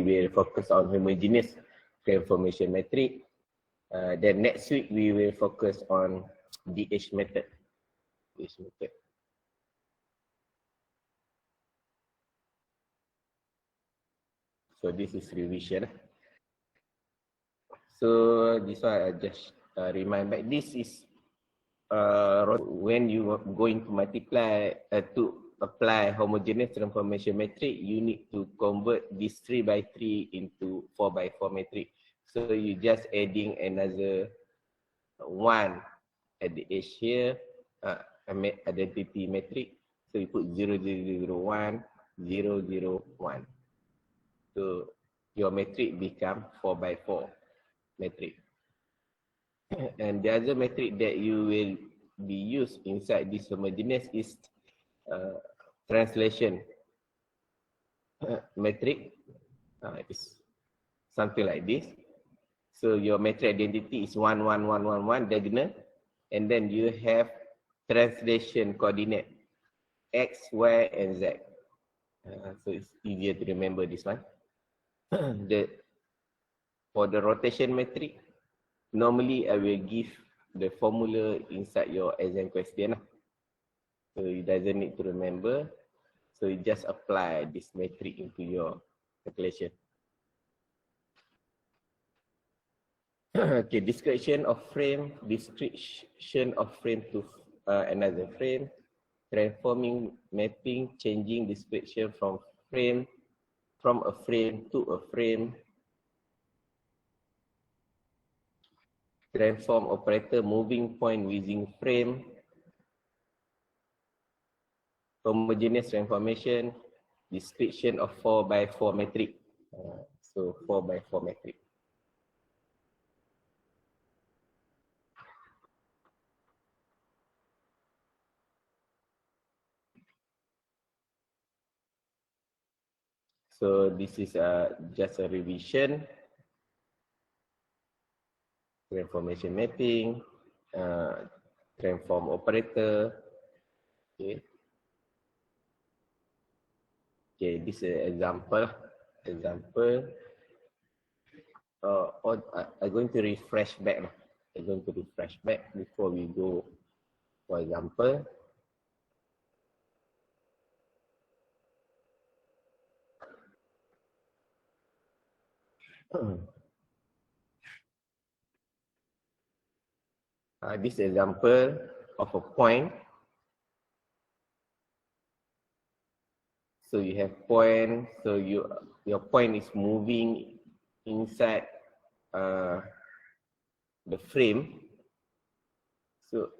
will focus on homogeneous transformation metric. Then next week we will focus on DH method. So this is revision. So this one I just remind back. This is when you are going to multiply to apply homogeneous transformation matrix, you need to convert this 3x3 into 4x4 matrix. So you just adding another 1 at the edge here, identity matrix. So you put 0, 0, 0, 1, 0, 0, 1. So your matrix become 4x4 matrix. And the other metric that you will be used inside this homogeneous is translation metric. It's something like this. So your metric identity is 1, 1, 1, 1, 1 diagonal, and then you have translation coordinate x, y, and z. So it's easier to remember this one. For the rotation metric, normally I will give the formula inside your exam question. So you doesn't need to remember. So you just apply this metric into your calculation. Okay, description of frame to another frame, transforming, mapping, changing description from a frame to a frame, transform operator, moving point within frame, homogeneous transformation, description of 4x4 matrix. So 4x4 matrix. So this is just a revision. Transformation mapping, transform operator. Okay. Okay, this is an example. I'm going to refresh back. Before we go. For example, this example of a point. So you have point. So your point is moving inside the frame. So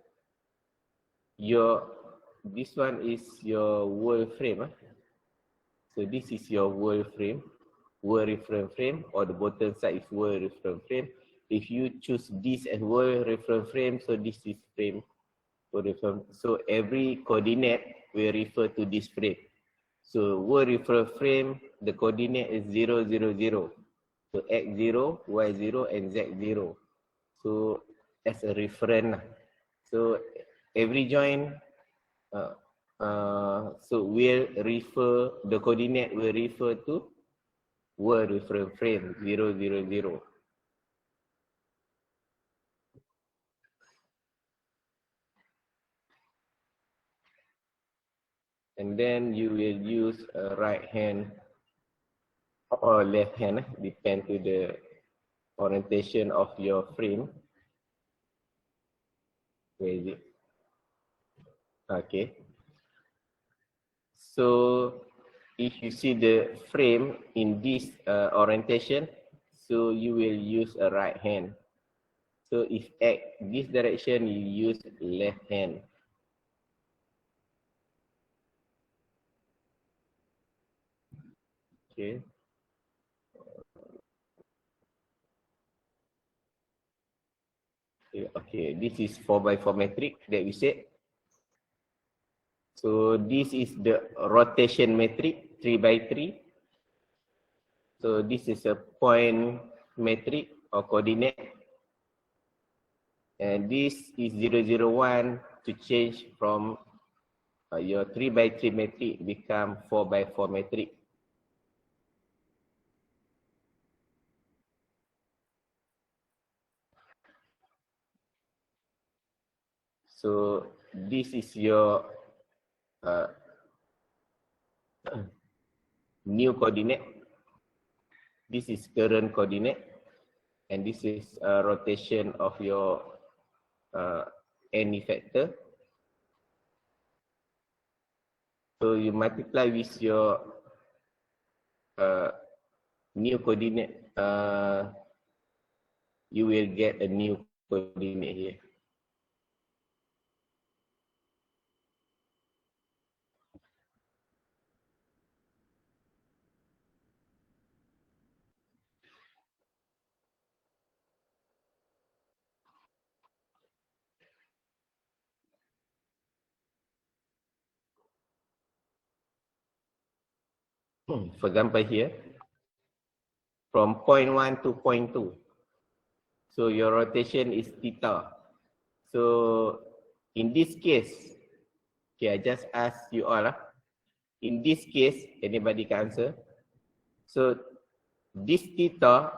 this one is your world frame. So this is your world frame, world reference frame, or the bottom side is world reference frame. If you choose this as world reference frame, so this is frame. So every coordinate will refer to this frame. So world reference frame, the coordinate is 0, 0, 0. So x0, y0, and z0. So as a reference. So every joint, so will refer, the coordinate will refer to world reference frame 0, 0, 0. And then you will use a right hand or left hand, depend to the orientation of your frame. Where is it? Okay. So if you see the frame in this orientation, so you will use a right hand. So if at this direction, you use left hand. Okay. Okay, this is 4x4 matrix that we said. So this is the rotation matrix 3x3. So this is a point matrix or coordinate. And this is 0, 0, 1 to change from your 3x3 matrix become 4x4 matrix. So this is your new coordinate. This is current coordinate, and this is rotation of your n factor. So you multiply with your new coordinate, you will get a new coordinate here. For example here, from point 1 to point 2. So your rotation is theta. So in this case, okay, I just ask you all. In this case, anybody can answer. So this theta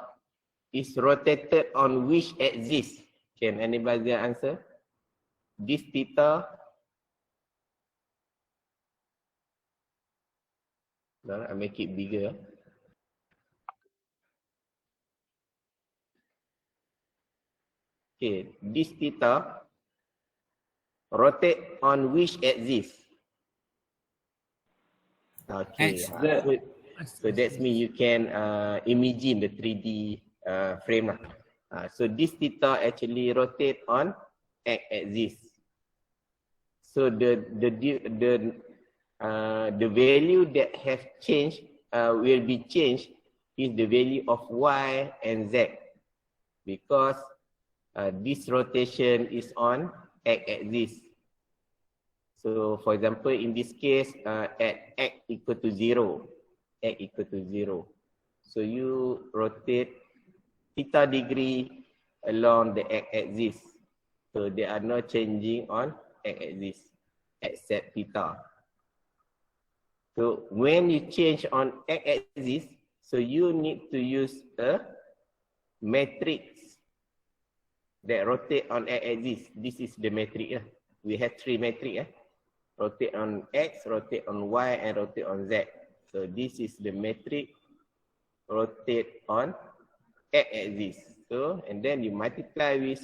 is rotated on which axis? Can anybody answer? This theta, no, I make it bigger. Okay, this theta rotate on which axis? Okay, so that's mean you can imagine the 3D frame lah. So this theta actually rotate on x-axis. So the value that have changed will be changed is the value of y and z, because this rotation is on x-axis. So for example, in this case, at x equal to 0, so you rotate theta degree along the x-axis. So there are no changing on x-axis except theta. So when you change on x-axis, so you need to use a matrix that rotate on x-axis. This is the matrix. We have 3 matrix. Rotate on x, rotate on y, and rotate on z. So this is the matrix rotate on x-axis. So and then you multiply with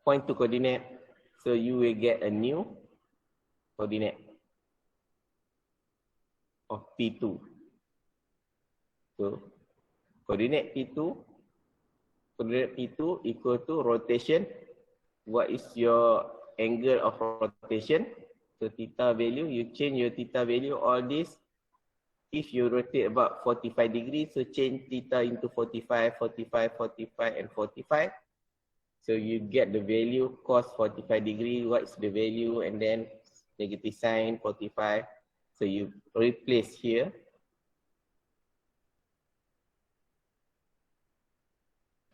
point 2 coordinate. So you will get a new coordinate of P2. So coordinate P2 equal to rotation. What is your angle of rotation? So theta value, you change your theta value, all this. If you rotate about 45 degrees, so change theta into 45, 45, 45, and 45. So you get the value cos 45 degrees, what is the value, and then negative sign 45. So you replace here.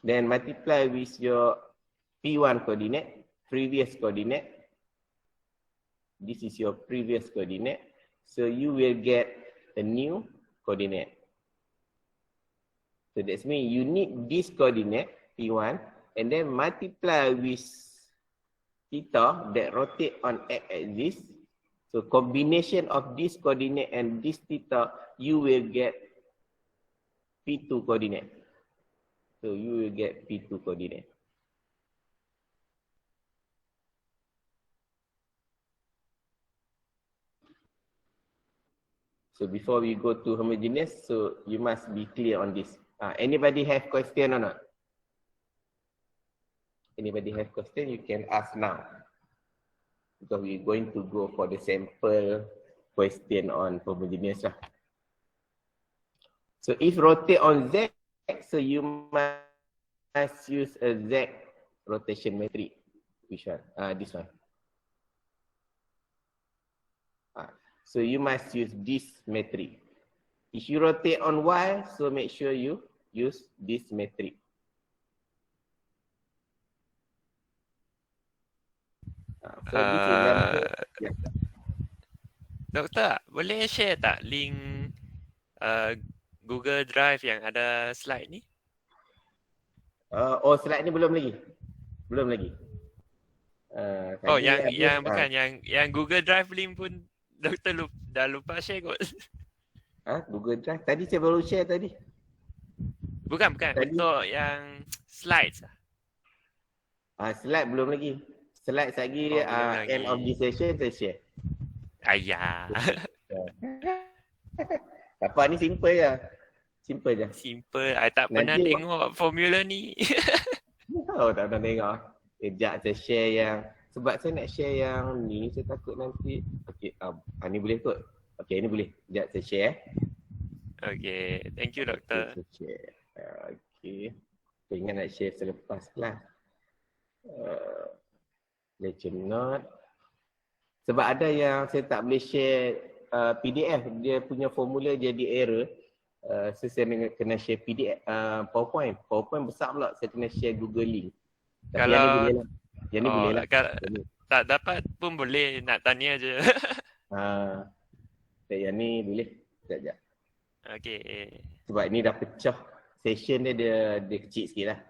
Then multiply with your P1 coordinate, previous coordinate. This is your previous coordinate. So you will get a new coordinate. So that means you need this coordinate, P1, and then multiply with theta that rotate on x-axis. So combination of this coordinate and this theta, you will get P2 coordinate. So you will get P2 coordinate. So before we go to homogeneous, so you must be clear on this. Anybody have question or not? Anybody have question? You can ask now. Because we're going to go for the sample question on homogeneous. So if rotate on Z, so you must use a Z rotation matrix. Which one? This one. So you must use this matrix. If you rotate on Y, so make sure you use this matrix. So this example. Yeah. Doktor, boleh share tak link Google Drive yang ada slide ni? Oh, slide ni belum lagi. Belum lagi. Oh, Tadi yang habis. bukan yang Google Drive link pun doktor dah lupa share kot. Google Drive. Tadi saya baru share tadi. Bukan Tadi. untuk yang slides. Slide belum lagi. Slide lagi Oh, belum end of lagi. this session saya share. Ayah. Apa ni simple je. Simple je. Simple. I tak pernah Nanti tengok formula ni. tak pernah tengok. Sekejap saya share yang, sebab saya nak share yang ni, saya takut nanti. Okey, ni boleh kot. Okey, ni boleh. Sekejap saya share. Okay, thank you doktor. Okay, saya share. Okey. Saya ingat nak share selepas kelas. Lecture note. Sebab ada yang saya tak boleh share PDF, dia punya formula jadi error. So saya kena share PDF, PowerPoint. PowerPoint besar pula, saya kena share Google Link. Tapi yang ni boleh lah. Yang ni boleh lah. Tak dapat pun boleh, nak tanya je. Yang ni boleh. Sekejap. Okay. Sebab ni dah pecah. Session dia kecil sikit lah.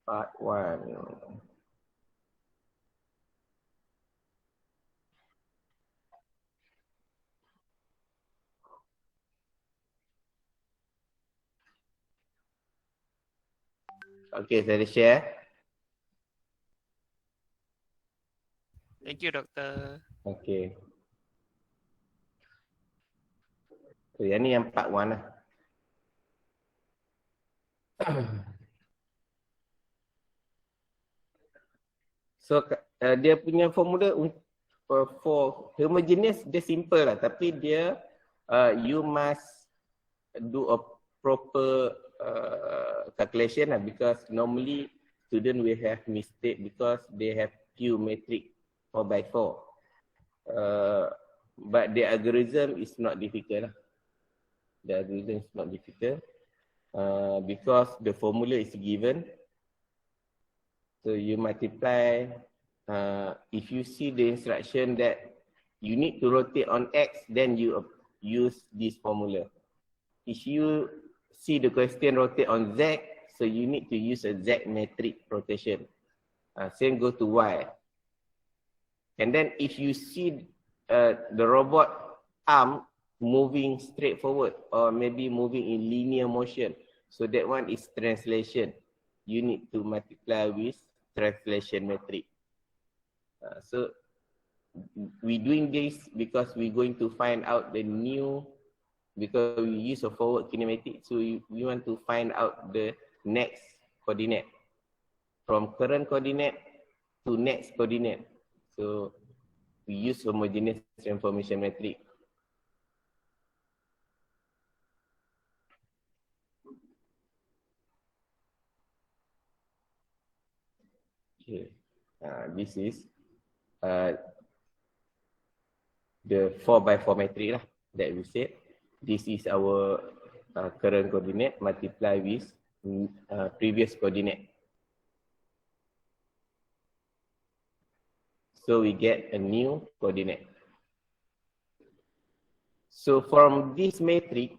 Part 1. Okay, saya share. Thank you doktor. Okay. So, yang ni yang part 1 lah. So, dia punya formula for homogeneous, dia simple lah. Tapi dia, you must do a proper calculation lah. Because normally, student will have mistake because they have few metric 4x4. But the algorithm is not difficult lah. The algorithm is not difficult. Because the formula is given. So you multiply, if you see the instruction that you need to rotate on X, then you use this formula. If you see the question rotate on Z, so you need to use a Z metric rotation. Same go to Y. And then if you see the robot arm moving straight forward or maybe moving in linear motion, so that one is translation. You need to multiply with translation metric. So we doing this because we're going to find out the new, because we use a forward kinematic, so we want to find out the next coordinate from current coordinate to next coordinate. So we use homogeneous transformation metric. Okay. This is the 4x4 metric lah that we said. This is our current coordinate multiply with previous coordinate. So we get a new coordinate. So from this metric,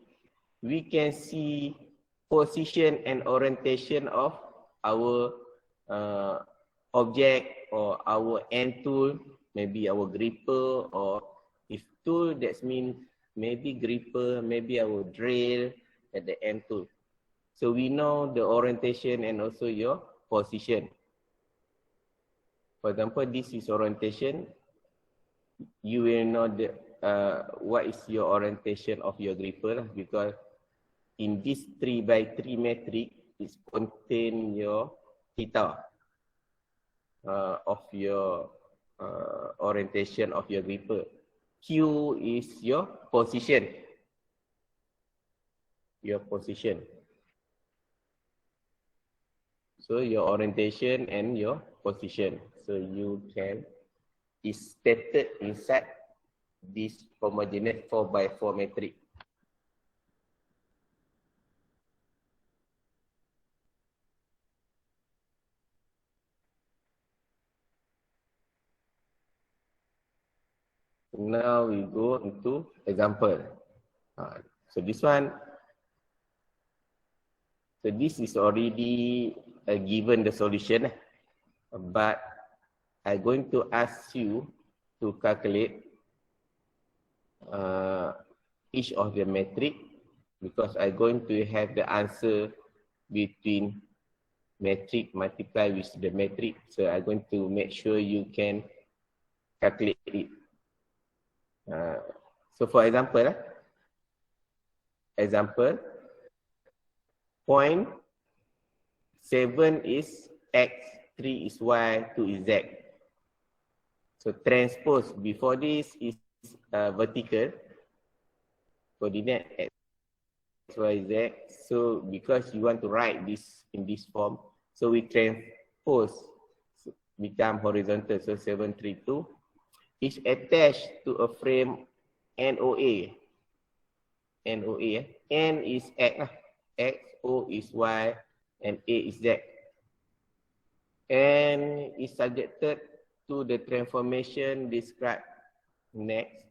we can see position and orientation of our object or our end tool, maybe our gripper, or if tool, that means maybe gripper, maybe our drill at the end tool. So we know the orientation and also your position. For example, this is orientation. You will know the what is your orientation of your gripper lah, because in this 3x3 metric it contain your theta of your orientation of your gripper. Q is your position. Your position. So your orientation and your position. So you can, is stated inside this homogeneous 4x4 matrix. Now we go into example. So this one, so this is already given the solution, but I'm going to ask you to calculate each of the metric, because I'm going to have the answer between metric multiply with the metric. So I'm going to make sure you can calculate it. So for example, point 7 is x, 3 is y, 2 is z. So transpose before this is vertical coordinate x, y, z. So because you want to write this in this form, so we transpose become horizontal. So 7, 3, 2 is attached to a frame NOA. NOA. N is x, x, O is y, and A is z. And is subjected to the transformation described next.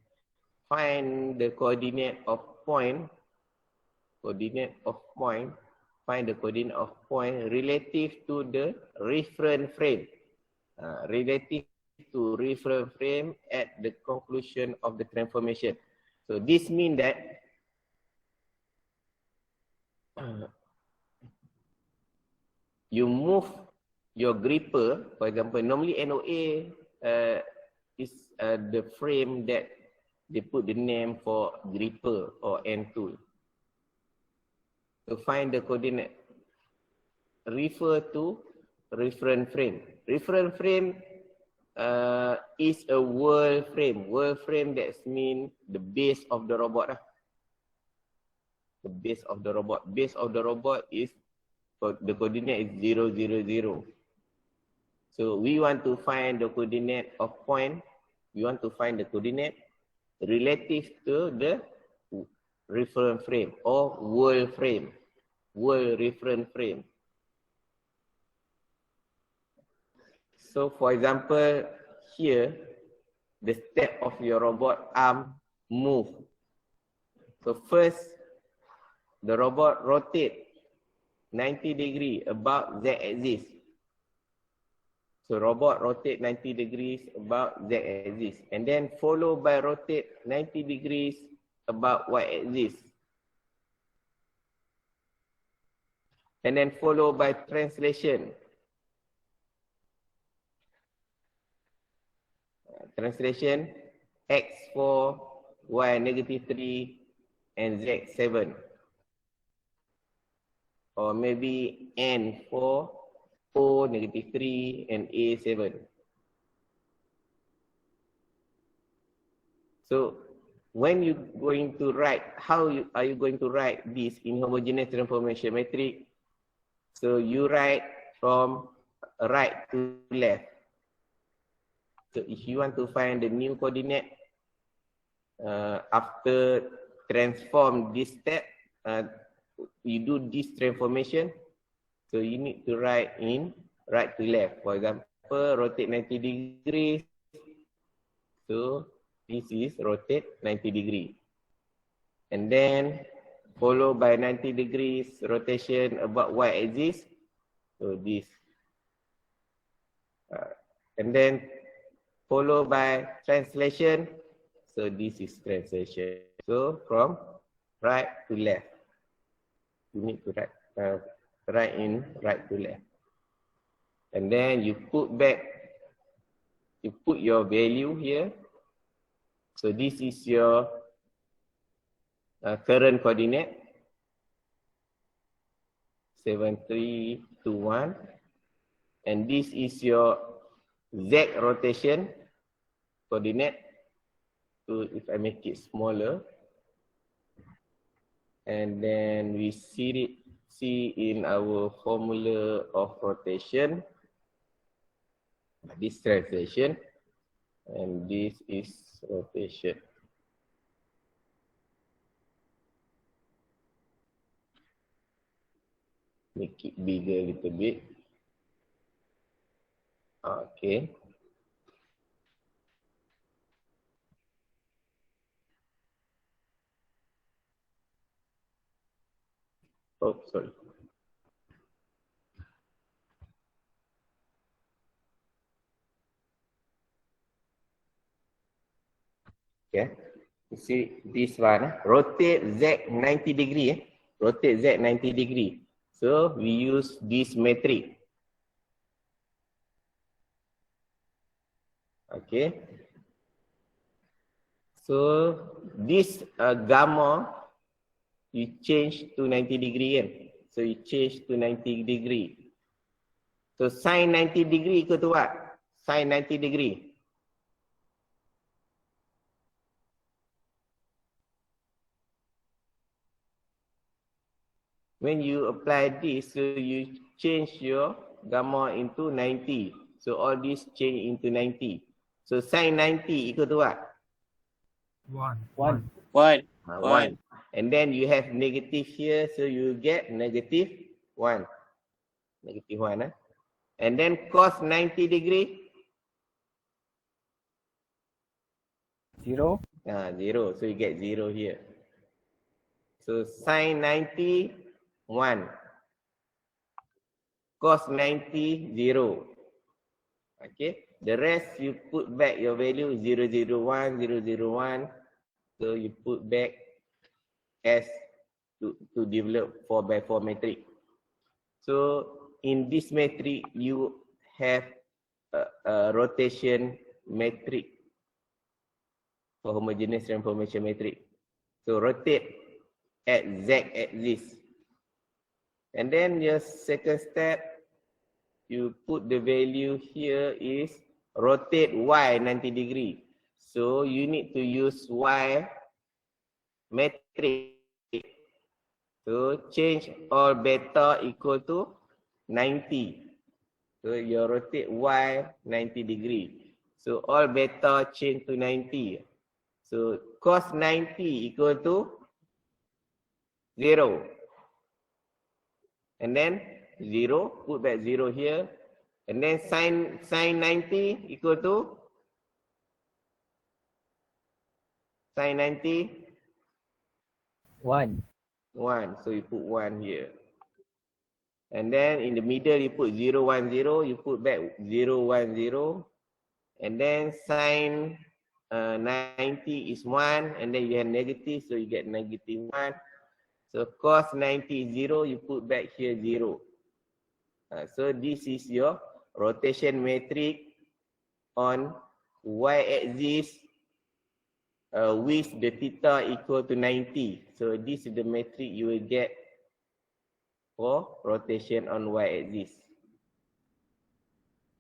Find the coordinate of point. Find the coordinate of point relative to the reference frame. Relative to reference frame at the conclusion of the transformation. So this means that you move your gripper. For example, normally NOA is the frame that they put the name for gripper or end tool. To find the coordinate, refer to reference frame. Reference frame is a world frame. World frame, that means the base of the robot. The base of the robot. Base of the robot is, the coordinate is 0, 0, 0. So we want to find the coordinate of point. We want to find the coordinate relative to the reference frame or world frame. World reference frame. So for example, here, the step of your robot arm move. So first, the robot rotate 90 degrees about z-axis. So robot rotate 90 degrees about z-axis. And then followed by rotate 90 degrees about y-axis. And then followed by translation. Translation, x4, y negative 3, and z 7. Or maybe n4, o negative 3, and a 7. So when you going to write, are you going to write this in homogeneous transformation matrix? So you write from right to left. So if you want to find the new coordinate after transform this step, you do this transformation. So you need to write in right to left. For example, rotate 90 degrees. So this is rotate 90 degrees. And then followed by 90 degrees rotation about y-axis. So this. And then followed by translation. So this is translation. So from right to left. You need to write right in, right to left. And then you put back, you put your value here. So this is your current coordinate. 7321. And this is your Z rotation coordinate. So if I make it smaller, and then we see see in our formula of rotation, this translation, and this is rotation. Make it bigger a little bit. Okay. Oh, sorry. Okay. You see this one, rotate Z 90 degree. Rotate Z 90 degree. So we use this metric. Okay. So this gamma, you change to 90 degree kan. So you change to 90 degree. So sin 90 degree equal to what? Sin 90 degree. When you apply this, so you change your gamma into 90. So all this change into 90. So sin 90 equal to what? 1. 1. 1. And then you have negative here, so you get negative 1. Negative 1. And then cos 90 degree? 0. 0. So you get 0 here. So sin 90, 1. Cos 90, 0. Okay. The rest you put back your value 0, 0, 1, 0, 0, 1. So you put back as to develop 4 by 4 matrix. So in this matrix, you have a rotation matrix for homogeneous transformation matrix. So rotate at Z axis. And then your second step, you put the value here is rotate Y 90 degree. So you need to use Y matrix. So change all beta equal to 90. So you rotate Y 90 degree. So all beta change to 90. So cos 90 equal to 0. And then 0, put back 0 here. And then sin 90 equal to sin 90 1. 1. So you put 1 here. And then in the middle you put 0, 1, 0. You put back 0, 1, 0. And then sin 90 is 1. And then you have negative, so you get negative 1. So cos 90 is 0. You put back here 0. So this is your rotation matrix on y-axis with the theta equal to 90. So this is the matrix you will get for rotation on y-axis.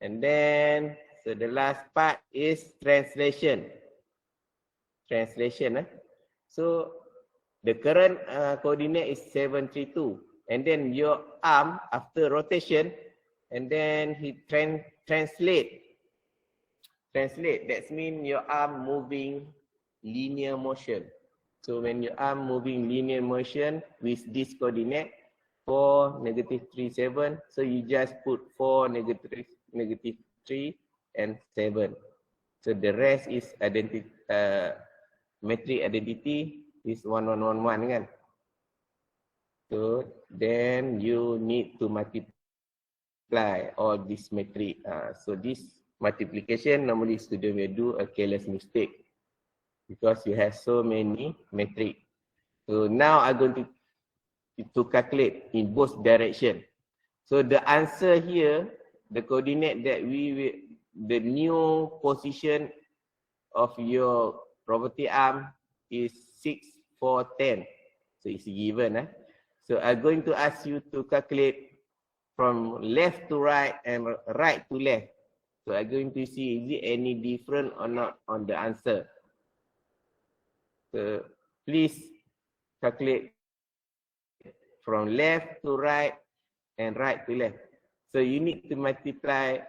And then, so the last part is translation. Translation. So the current coordinate is 732. And then your arm after rotation, and then he translate. That means your arm moving linear motion. So when your arm moving linear motion with this coordinate 4, negative 3, 7. So you just put 4, negative 3, and 7. So the rest is identity, metric identity is 1, 1, 1, 1 kan. So then you need to multiply all this metric. So this multiplication normally student will do a careless mistake because you have so many metric. So now I'm going to calculate in both direction. So the answer here, the coordinate that the new position of your robotic arm is 6, 4, 10. So it's given. So I'm going to ask you to calculate from left to right and right to left. So I'm going to see is it any different or not on the answer. So please calculate from left to right and right to left. So you need to multiply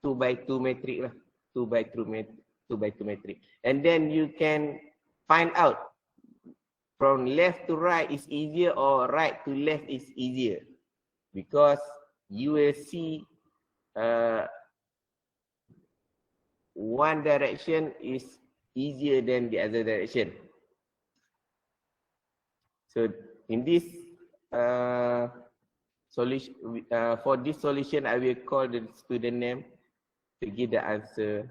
2 by 2 matrix lah. 2 by 2 matrix. 2 by 2 matrix. And then you can find out from left to right is easier or right to left is easier. Because you will see one direction is easier than the other direction. So in this solution, for this solution, I will call the student name to give the answer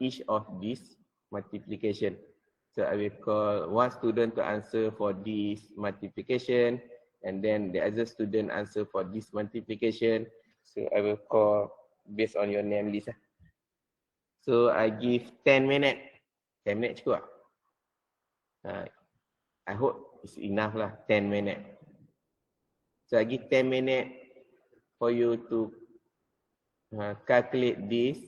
each of these multiplication. So I will call one student to answer for this multiplication, and then the other student answer for this multiplication. So I will call based on your name list. So I give 10 minutes. 10 minutes cukup. I hope it's enough lah, 10 minutes. So I give 10 minutes for you to calculate this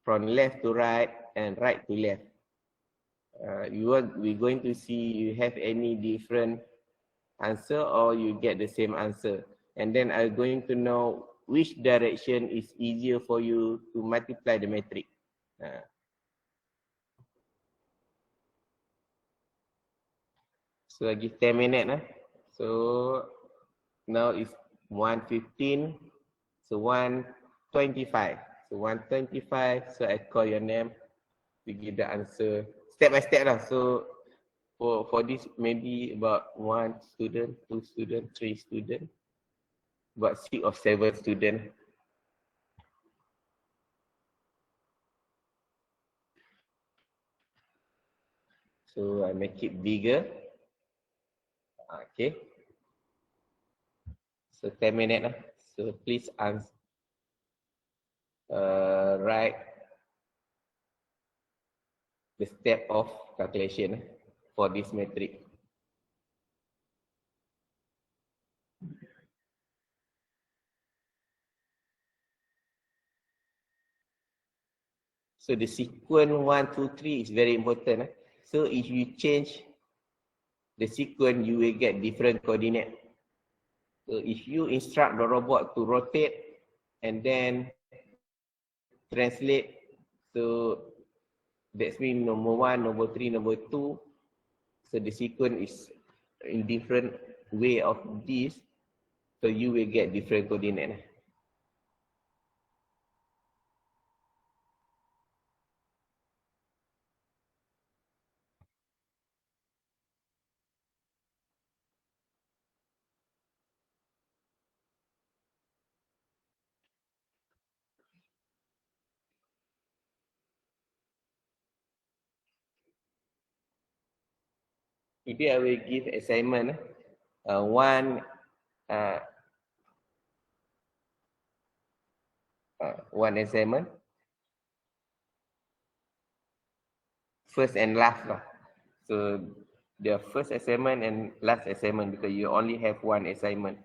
from left to right and right to left. We're going to see you have any different answer or you get the same answer. And then I'm going to know which direction is easier for you to multiply the matrix. So I give 10 minutes. So now it's 1:15. So 1:25. So 1:25. So I call your name to give the answer step by step lah. So for this maybe about 1 student, 2 student, 3 student, about 6 or 7 student. So I make it bigger. Okay. So 10 minutes lah. So please answer. Write the step of calculation for this matrix. So the sequence 1, 2, 3 is very important. So if you change the sequence, you will get different coordinate. So if you instruct the robot to rotate and then translate, so that's mean number 1, number 3, number 2. So the sequence is in different way of this. So you will get different coordinate. Today I will give assignment. One assignment. First and last lah. So the first assignment and last assignment because you only have one assignment.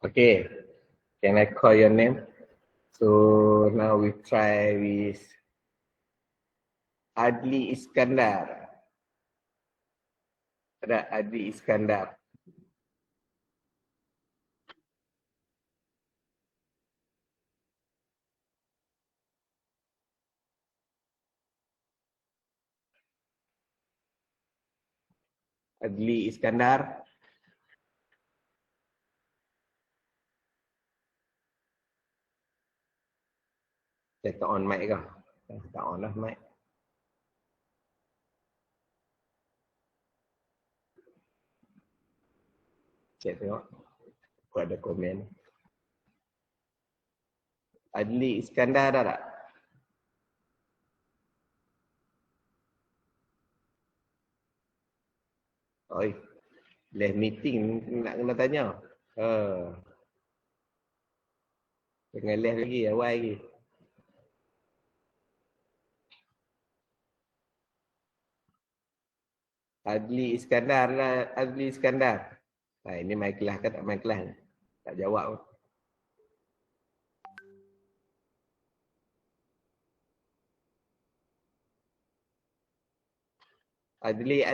Okay. Can I call your name? So now we try with Adli Iskandar. Ada Adli Iskandar. Adli Iskandar. Saya tak on mic kah? Tak on lah mic. Cek tengok. Aku ada komen. Adli Iskandar ada tak? Oi. Left meeting nak kena tanya. Tengah left lagi, awal lagi. Adli Iskandar lah, Adli Iskandar. Ini main kelas kan tak main kelas ni? Tak jawab pun. Adli.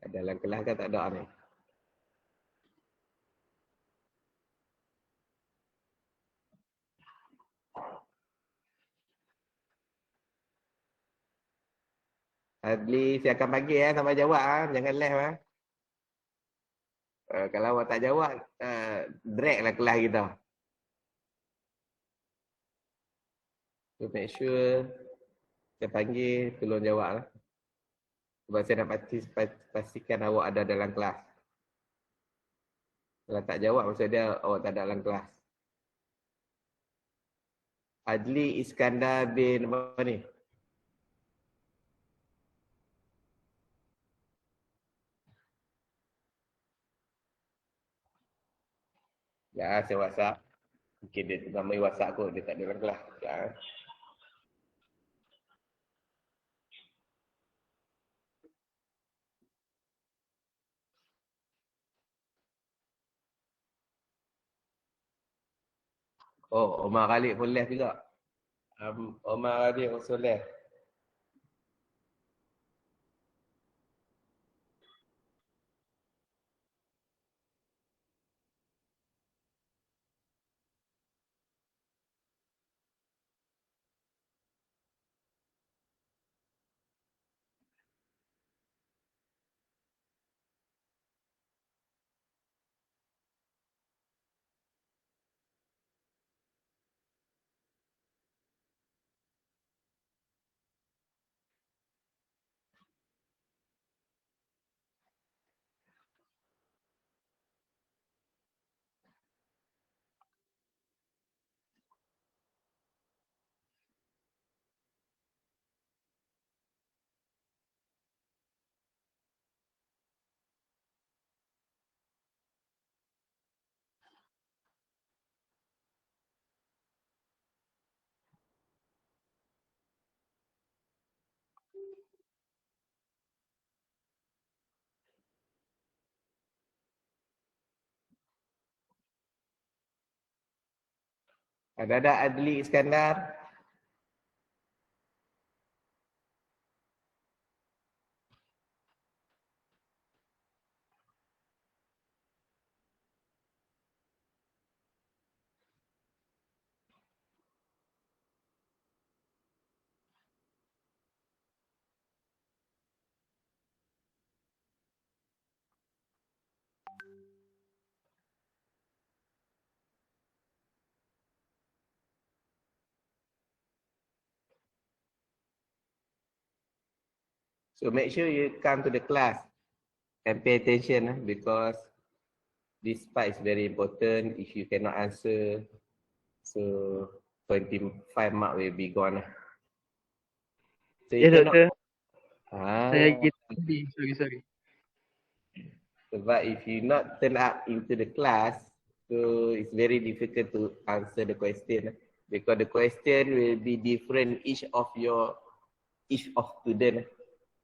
Dalam kelas kan tak ada ni. Adli, saya akan panggil sampai jawab. Jangan left. Kalau awak tak jawab, drag lah kelas kita. So make sure saya panggil, tolong jawab lah. Sebab saya nak pastikan awak ada dalam kelas. Kalau tak jawab, maksud dia awak tak ada dalam kelas. Adli Iskandar bin apa ni? Ya, saya WhatsApp. Mungkin dia tengah main WhatsApp kot, dia tak ada dalam kelas. Ya. Oh, Omar Khalid pun left juga. Omar Khalid also left. Ada Adli Iskandar. So make sure you come to the class and pay attention because this part is very important. If you cannot answer, so 25 mark will be gone. So you cannot. Doktor. Saya gitu. Sorry. Sebab if you not turn up into the class, so it's very difficult to answer the question. Because the question will be different each of student.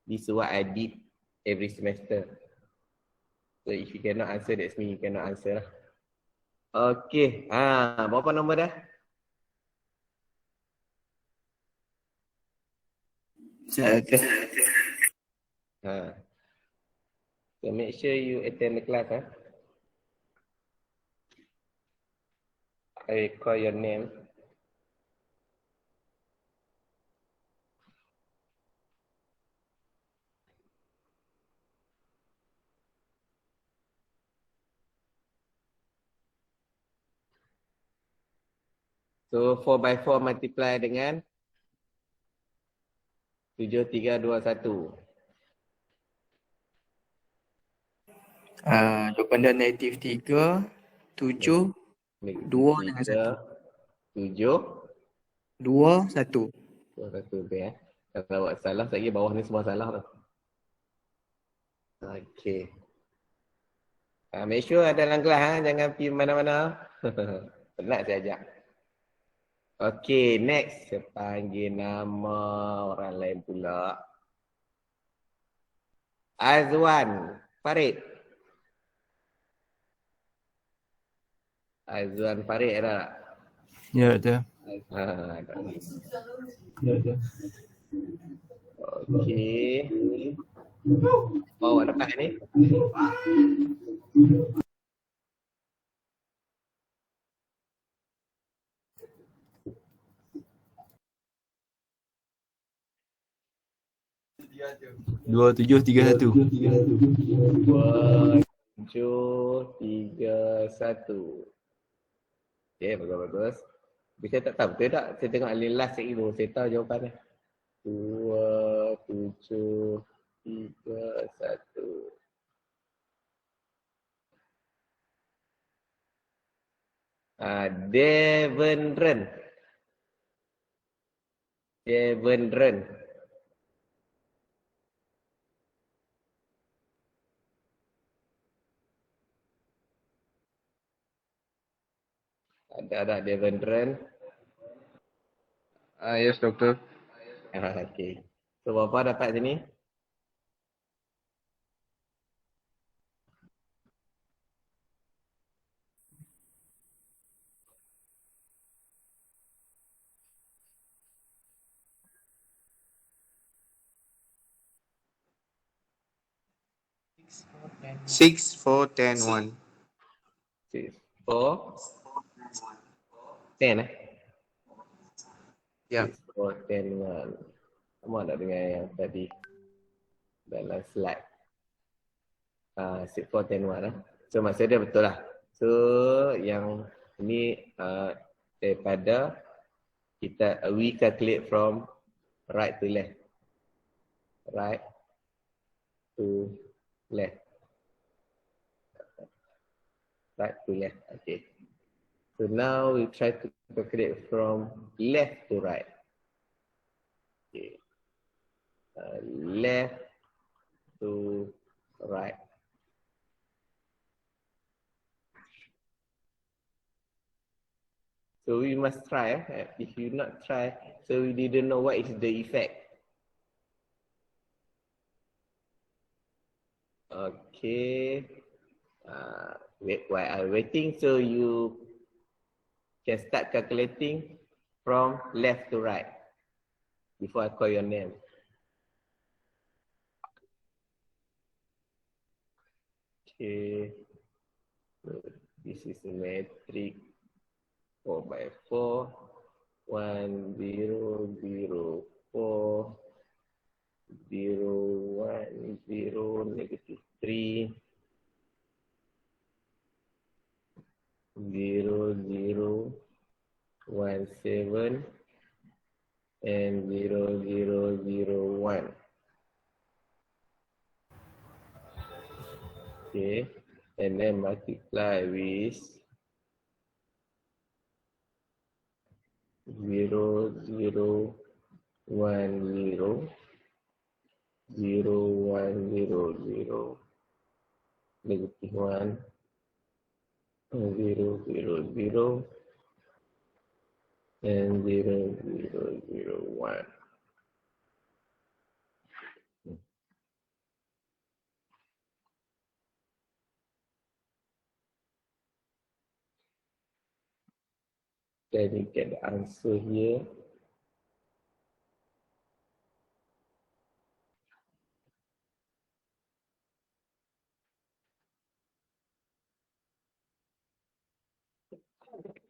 This is what I did every semester. So if you cannot answer, that's mean you cannot answer lah. Okay. Berapa nombor dah? Satu. So make sure you attend the class. I will call your name. So 4 by 4 multiply dengan 7, 3, 2, 1. Jawapan dia negatif 3, 7, 2 dengan 1. 7, 2, 1. 2, 1. Okay. Kalau buat salah, lagi bawah ni semua salah tu. Okay. Make sure ada dalam kelas. Jangan pergi mana-mana. Penat saya ajak. Okay, next. Saya panggil nama orang lain pula. Azwan Farid. Azwan Farid ada tak? Ya, betul. Tak. Ya, betul. Okay. Awak dapat ni? Dua, 7, 3, 1. 2, 7, 3, 1. Okay, bagus-bagus. Tapi saya tak tahu betul tak? Saya tengok alih last sekali dulu. Saya tahu jawapan dia. 2, 7, 3, 1. Devendran. Devendran. Ada Devendran. Yes, doktor. Okay. So berapa dapat sini? Six, 4, 10, 1. 6, 4, 10 Ya. 6, 4, 10, 1. Kamu nak dengar yang tadi dalam slide. 6, 4, 10, 1 So maksud dia betul lah. So yang ini daripada we calculate from right to left. Right to left. Right to left. Okay. So now we try to calculate from left to right. Okay. Left to right. So we must try. If you not try, so we didn't know what is the effect. Okay. Wait while I'm waiting, so you can start calculating from left to right before I call your name. Okay. So this is a metric 4 by 4. 1, 0, 0, 4. 0, 1, 0, negative 3. 0, 0, 1, 7 and 0, 0, 0, 1. Okay, and then multiply with 0, 0, 1, 0, 0, 1, 0, 0, negative 1, 0, 0, 0, and 0, 0, 0, 1. Then you get the answer here.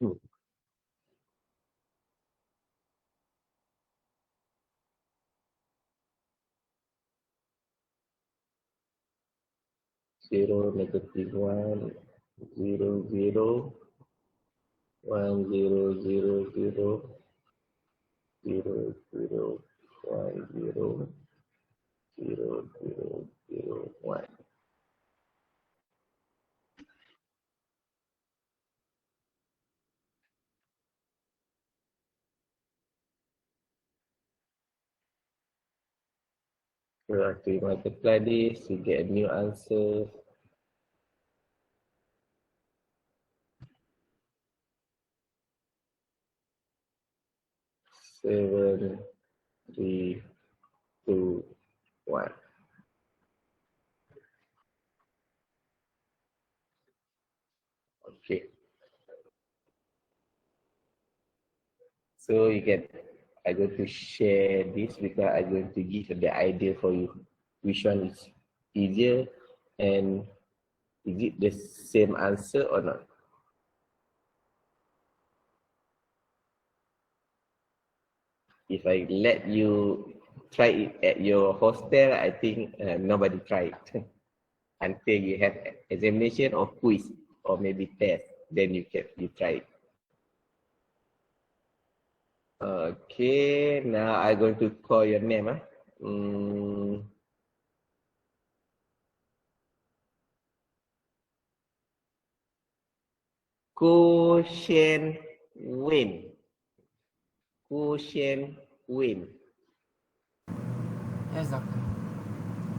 Hmm. Zero, -1, 0, 0, 1, 0, 0, 0, 0, 0, 1, 0, 0, 0, 0, 1. So after you multiply this, you get a new answer. Seven, 3, 2, 1. Okay. So you can, I'm going to share this because I'm going to give the idea for you. Which one is easier and is it the same answer or not? If I let you try it at your hostel, I think nobody try it until you have examination or quiz or maybe test. Then you try it. Okay, now I'm going to call your name. Quotient win. Quotient win. Yes, doctor.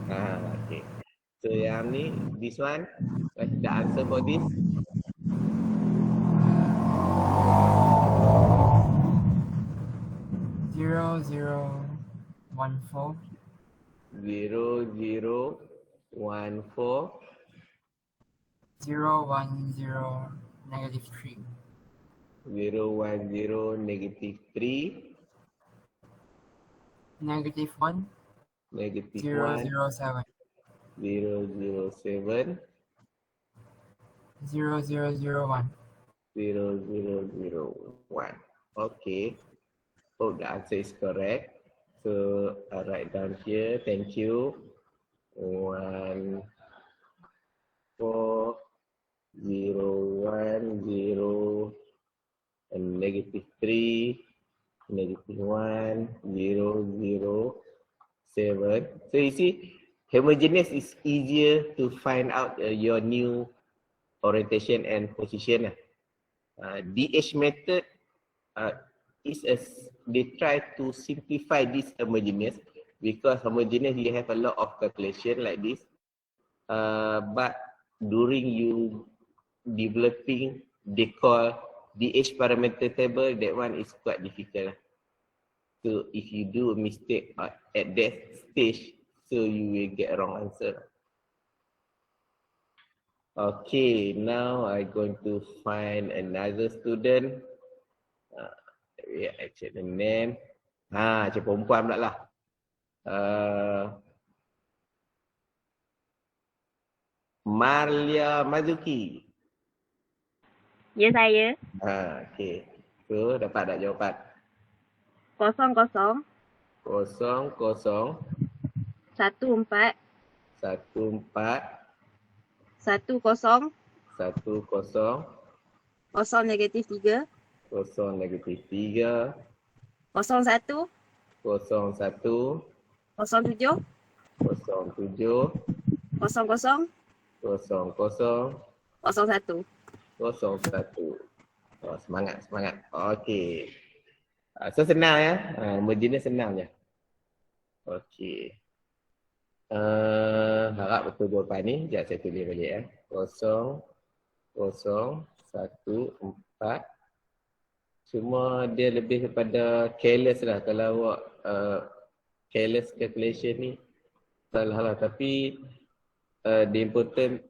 Okay. So yang ni, this one, what's the answer for this? 0014. 0014 010 -3. 010 -3 -1 -1 007 007 0001. 0001. Okay. Oh, the answer is correct. So I write down here. Thank you. 1 4 0 1 0 and -3 -1 0 0 7. So you see, homogeneous is easier to find out your new orientation and position. DH method is they try to simplify this homogeneous because homogeneous you have a lot of calculation like this. But during you developing, they call DH parameter table. That one is quite difficult. So if you do a mistake at that stage, so you will get a wrong answer. Okay, now I'm going to find another student. I check the name. Cik perempuan pula lah. Marlia Mazuki. Ya, saya. Okay. So, dapat tak jawapan? 00 00 14 14 10 10 0 -3 0 -3 01 01 07 07 00 00 01. 01. Semangat, semangat. Okey. So senang ya. Homogeneous senang je. Okey. Harap betul jawapan ni. Sekejap saya tulis balik ya. 0 0 1 4 Cuma dia lebih kepada careless lah. Kalau awak careless calculation ni salah lah. Tapi the important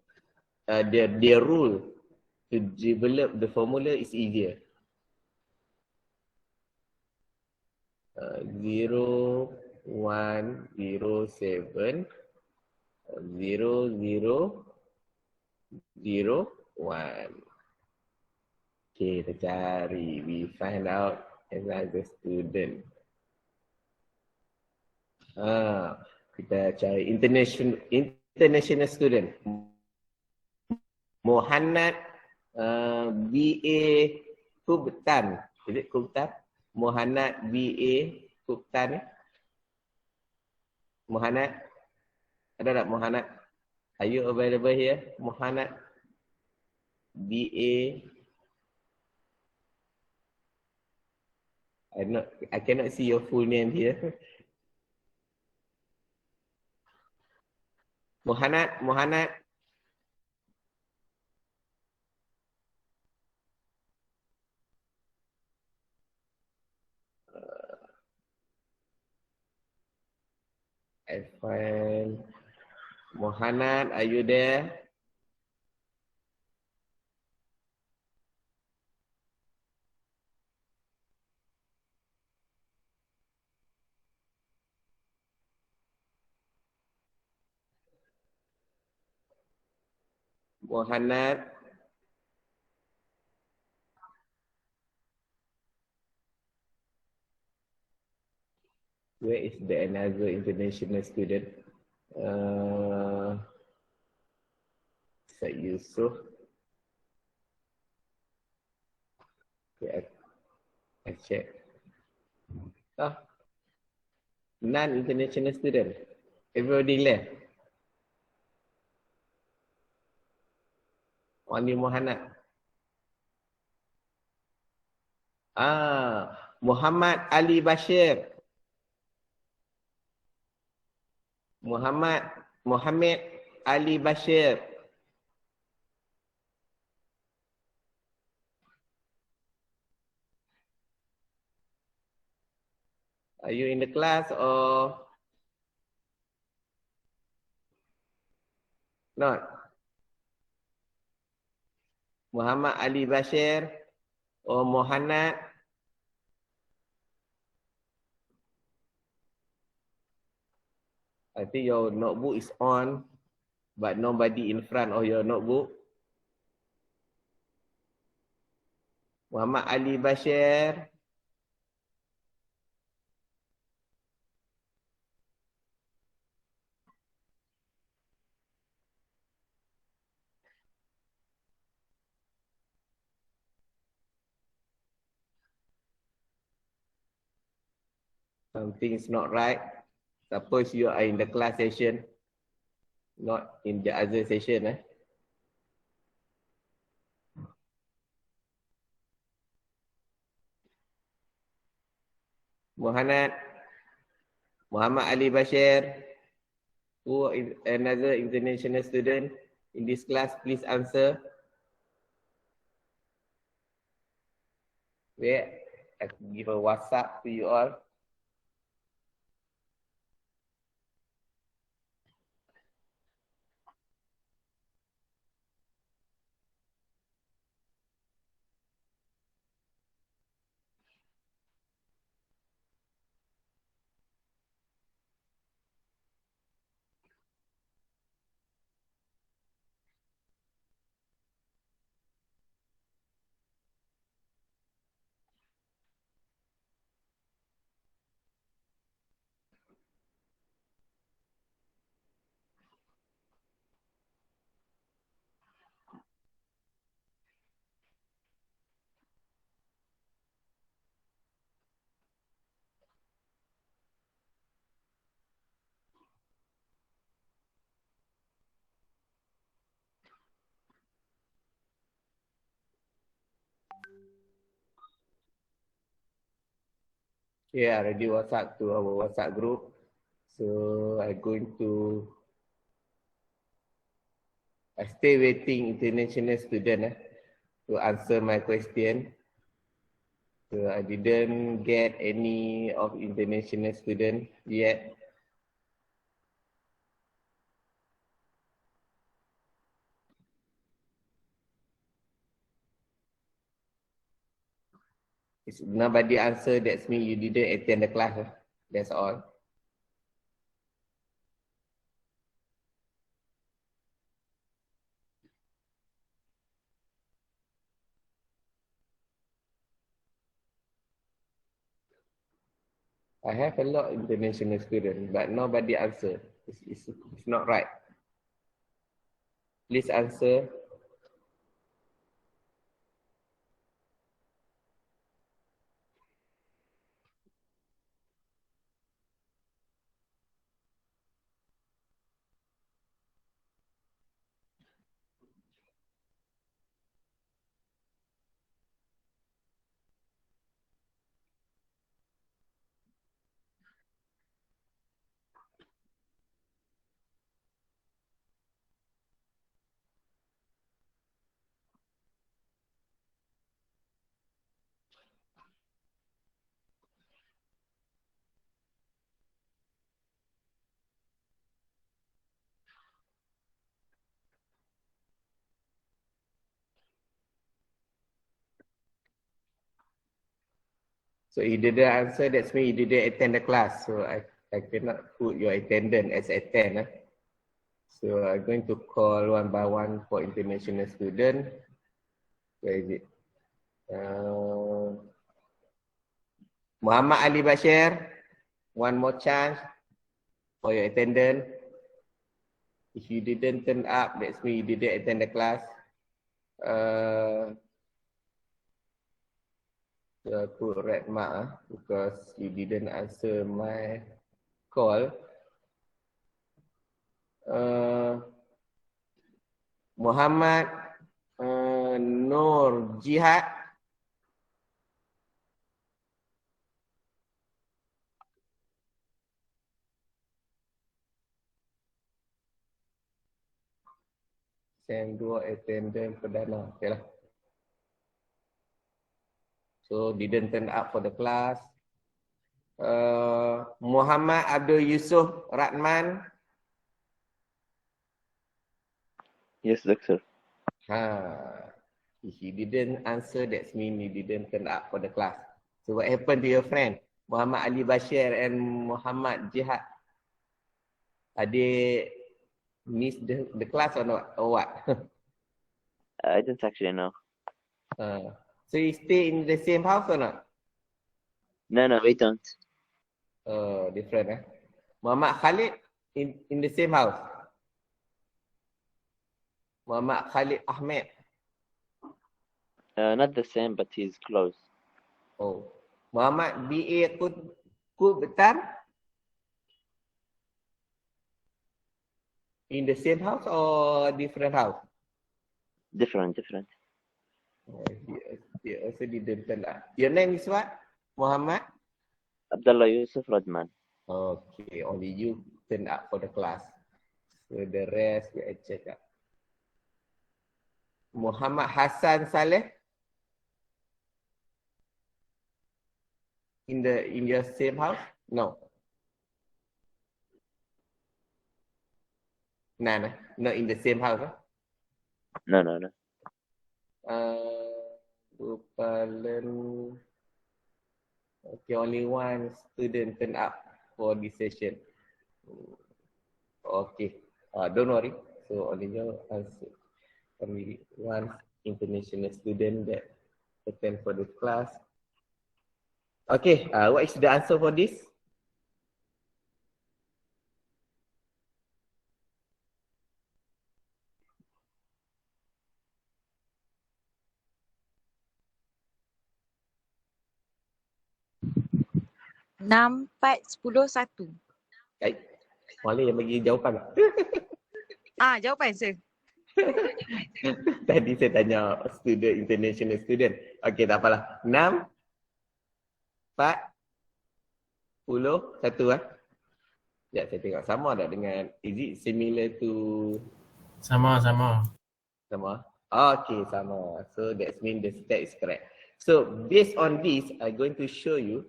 their rule to develop the formula is easier. 0, 1, 0, 7, 0, 0, 0, 1. Okay, kita cari. We find out another student. Kita cari international student. Muhammad BA Kubtan. Is it Kubtan? Muhammad BA Kubtan. Muhammad. Ada tak Muhammad? Are you available here? Muhammad BA. I cannot see your full name here. Muhammad. I find Muhammad, are you there? Muhammad. Where is the another international student? Said Yusuf. Okay, I check. Non-international student. Everybody left. Only Muhammad. Muhammad Ali Bashir. Muhammad Ali Bashir. Are you in the class or not? Muhammad Ali Bashir or Muhammad? I think your notebook is on, but nobody in front of your notebook. Muhammad Ali Bashir. Something is not right. Suppose you are in the class session, not in the other session. Muhammad Ali Bashir, who is another international student in this class, please answer. Wait, I can give a WhatsApp to you all. Okay, I already WhatsApp to our WhatsApp group. So I'm going to stay waiting international student to answer my question. So So I didn't get any of international student yet. If nobody answer, that's mean you didn't attend the class. That's all. I have a lot of international students, but nobody answer. It's not right. Please answer. So you didn't answer, that's mean you didn't attend the class. So I cannot put your attendance as attend. So I'm going to call one by one for international student. Where is it? Muhammad Ali Bashir, one more chance for your attendance. If you didn't turn up, that's mean you didn't attend the class. So I put red mark because you didn't answer my call. Muhammad Nur Jihad. Sem 2 attendance perdana. Okay lah. So didn't turn up for the class. Muhammad Abdul Yusuf Ratman. Yes, doctor. If you didn't answer, that means you didn't turn up for the class. So what happened to your friend, Muhammad Ali Bashir and Muhammad Jihad? Are they miss the class or not, or what? I don't actually know. So you stay in the same house or not? No, we don't. Different. Muhammad Khalid in the same house. Muhammad Khalid Ahmed. Not the same, but he's close. Oh, Muhammad B.A. Kubetan? In the same house or different house? Different. He also didn't turn up. Your name is what? Muhammad? Abdullah Yusuf Radman. Okay, only you turned up for the class. So the rest we check up. Muhammad Hassan Saleh? In your same house? No. No, not in the same house. No. Bupalan. Okay, only one student turn up for this session. Okay, don't worry. So only your answer. Only one international student that attend for the class. Okay, what is the answer for this? Enam, 4, 10, 1. Boleh yang bagi jawapan. Jawapan sir. Tadi saya tanya student, international student. Okey, tak apalah. 6, 4, 10, 1 Ya, saya tengok sama tak dengan, is it similar to? Sama. Sama? Okay, sama. So that means the stat is correct. So based on this, I'm going to show you.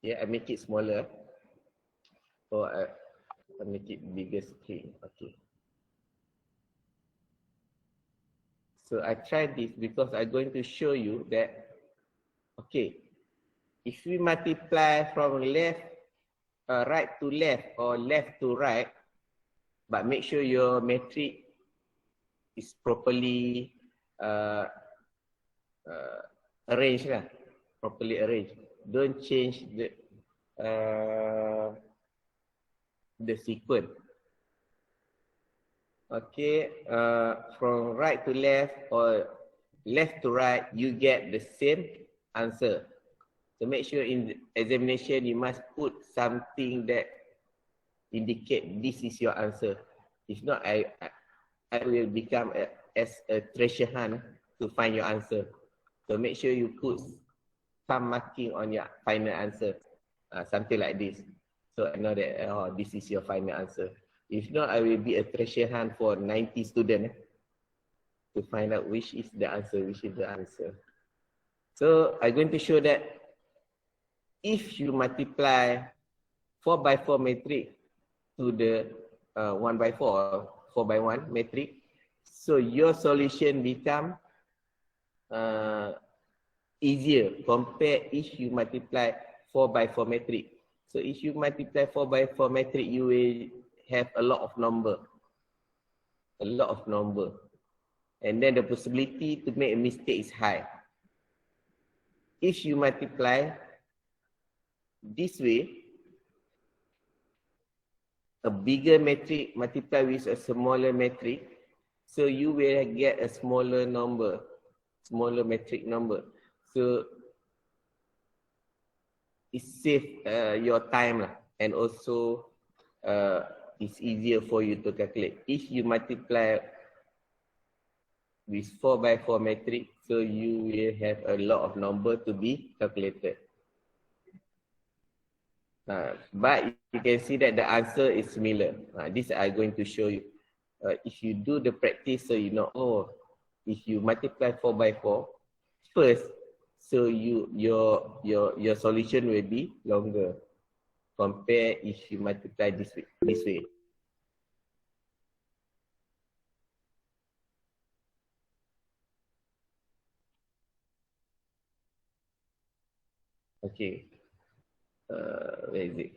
Yeah, I make it smaller. Or I make it bigger screen. Okay. So I tried this because I'm going to show you that, okay, if we multiply from right to left or left to right, but make sure your metric is properly arranged lah, properly arranged. Don't change the sequence. Okay, from right to left or left to right, you get the same answer. So make sure in the examination you must put something that indicate this is your answer. If not, I will become as a treasure hunt to find your answer. So make sure you put some marking on your final answer, something like this. So I know that this is your final answer. If not, I will be a treasure hunt for 90 students to find out which is the answer, So I'm going to show that if you multiply 4 by 4 matrix to the 1 by 4, 4 by 1 matrix, so your solution become easier compared if you multiply 4 by 4 matrix. So if you multiply 4 by 4 matrix, you will have a lot of number. And then the possibility to make a mistake is high. If you multiply this way, a bigger matrix multiply with a smaller matrix, so you will get a smaller number, smaller matrix number. So it saves your time lah, and also it's easier for you to calculate. If you multiply with 4 by 4 matrix, so you will have a lot of number to be calculated. But you can see that the answer is similar. This I'm going to show you. If you do the practice, so you know, if you multiply 4 by 4 first, so your solution will be longer compare if you multiply this way. Okay. Where is it?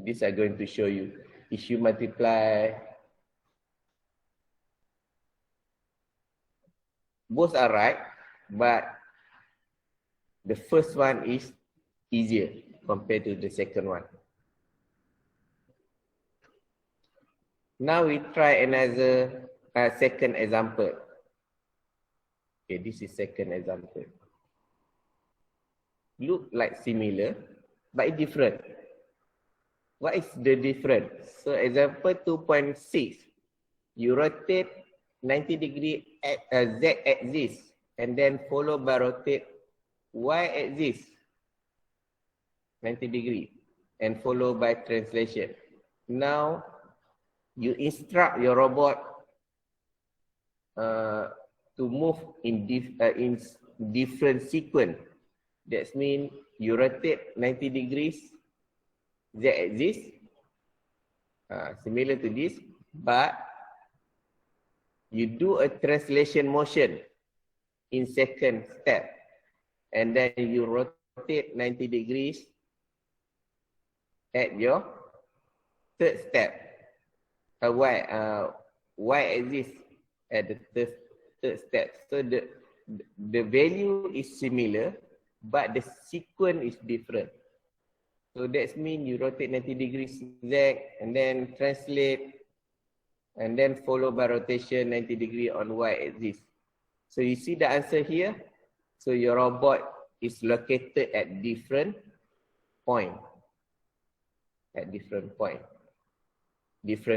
This I'm going to show you. If you multiply, both are right, but the first one is easier compared to the second one. Now we try another second example. Okay, this is second example. Look like similar, but it's different. What is the difference? So example 2.6, you rotate 90 degree at Z axis and then follow by rotate Y axis 90 degree and follow by translation. Now you instruct your robot to move in different sequence. That means you rotate 90 degrees Z axis, similar to this, but you do a translation motion in second step, and then you rotate 90 degrees at your third step. Y axis at the third step. So the value is similar, but the sequence is different. So that means you rotate 90 degrees Z and then translate and then follow by rotation 90 degree on Y axis. So you see the answer here. So your robot is located at different point. Different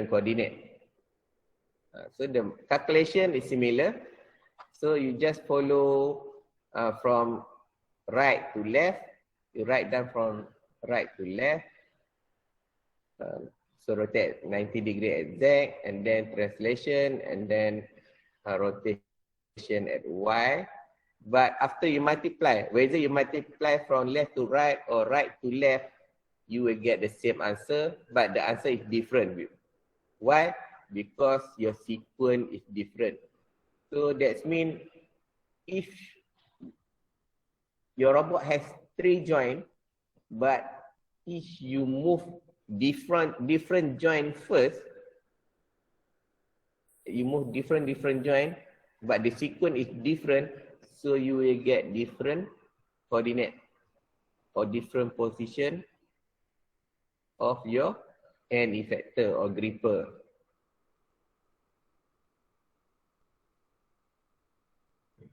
coordinate. So the calculation is similar. So you just follow from right to left. You write down from right to left. So rotate 90 degree at Z, and then translation, and then rotation at Y. But after you multiply, whether you multiply from left to right or right to left, you will get the same answer, but the answer is different. Why? Because your sequence is different. So that means if your robot has 3 joints, but if you move different joint first, you move different joint, but the sequence is different, so you will get different coordinate or different position of your end effector or gripper.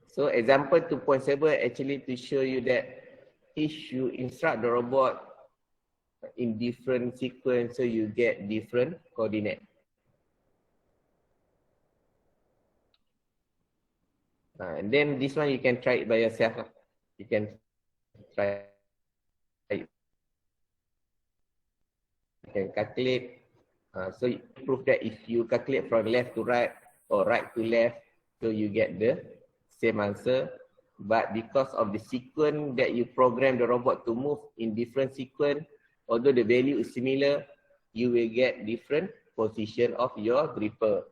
So example 2.7 actually to show you that if you instruct the robot in different sequence, so you get different coordinate. And then this one you can try it by yourself. You can try it. You can calculate. So you prove that if you calculate from left to right or right to left, so you get the same answer. But because of the sequence that you program the robot to move in different sequence, although the value is similar, you will get different position of your gripper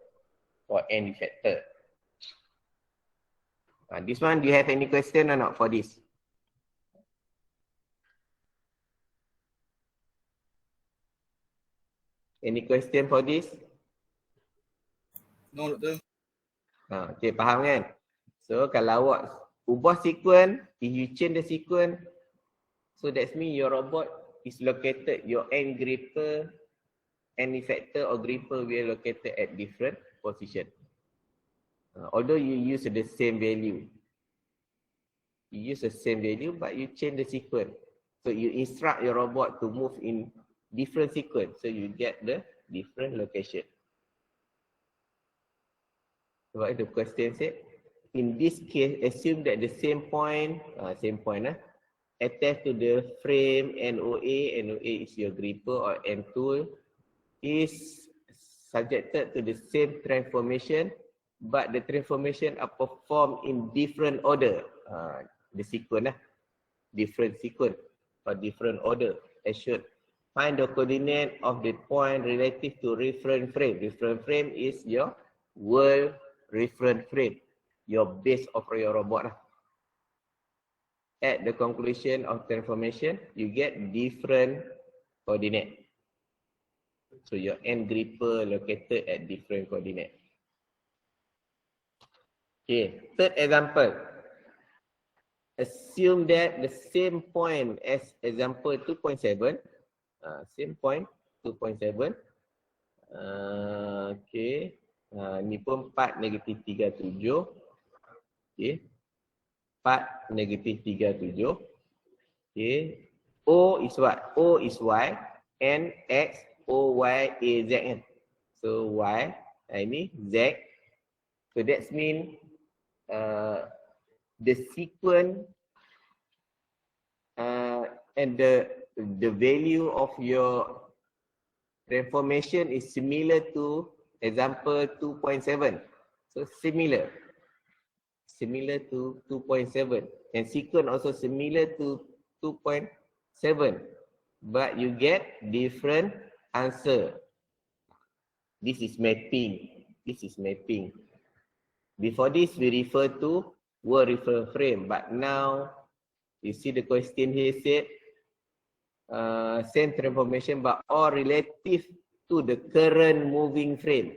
or end effector. This one, do you have any question or not for this? Any question for this? No, Doktor. Okay, faham kan? So kalau awak ubah sequence, if you change the sequence, so that means your robot is located, your end gripper, end effector or gripper will located at different position. Although you use the same value. You use the same value, but you change the sequence. So you instruct your robot to move in different sequence, so you get the different location. So what the question said? In this case, assume that the same point attached to the frame NOA, NOA is your gripper or end tool, is subjected to the same transformation, but the transformation are performed in different order. The sequence, different sequence or different order. I should find the coordinate of the point relative to reference frame. Reference frame is your world reference frame, your base of your robot. At the conclusion of transformation, you get different coordinate. So your end gripper located at different coordinate. Okay, third example. Assume that the same point as example 2.7, same point 2.7. Okay, ni pun 4 negatif 37. Okay, 4 negatif 37. Okay, O is what? O is Y and X, O, Y, A, Z kan. So Y, ini Z. So that means the sequence and the value of your transformation is similar to example 2.7. So similar to 2.7, and sequence also similar to 2.7, but you get different answer. This is mapping. Before this, we refer to word reference frame, but now you see the question here said same transformation but all relative to the current moving frame.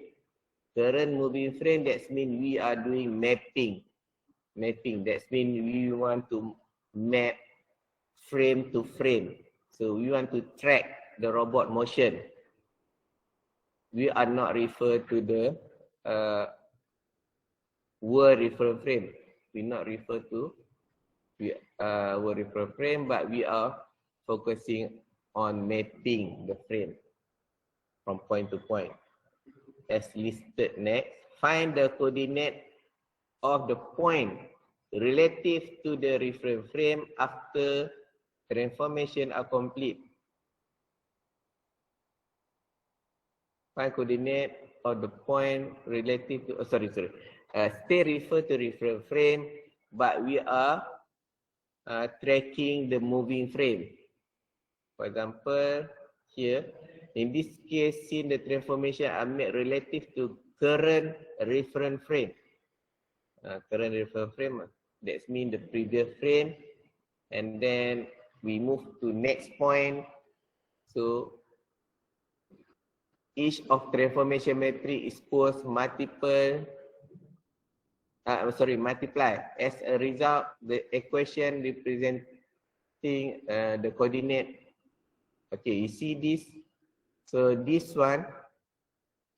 Current moving frame, that means we are doing mapping. That means we want to map frame to frame. So we want to track the robot motion. We are not refer to the word reference frame. We not refer to word reference frame, but we are focusing on mapping the frame from point to point. As listed next, find the coordinate of the point relative to the reference frame after transformation are complete. Find coordinate of the point relative to, stay refer to reference frame, but we are tracking the moving frame. For example, here, in this case, since the transformation are made relative to current reference frame. Current reference frame, that means the previous frame, and then we move to next point. So each of transformation matrix is posed multiply. As a result, the equation representing the coordinate. Okay, you see this. So this one,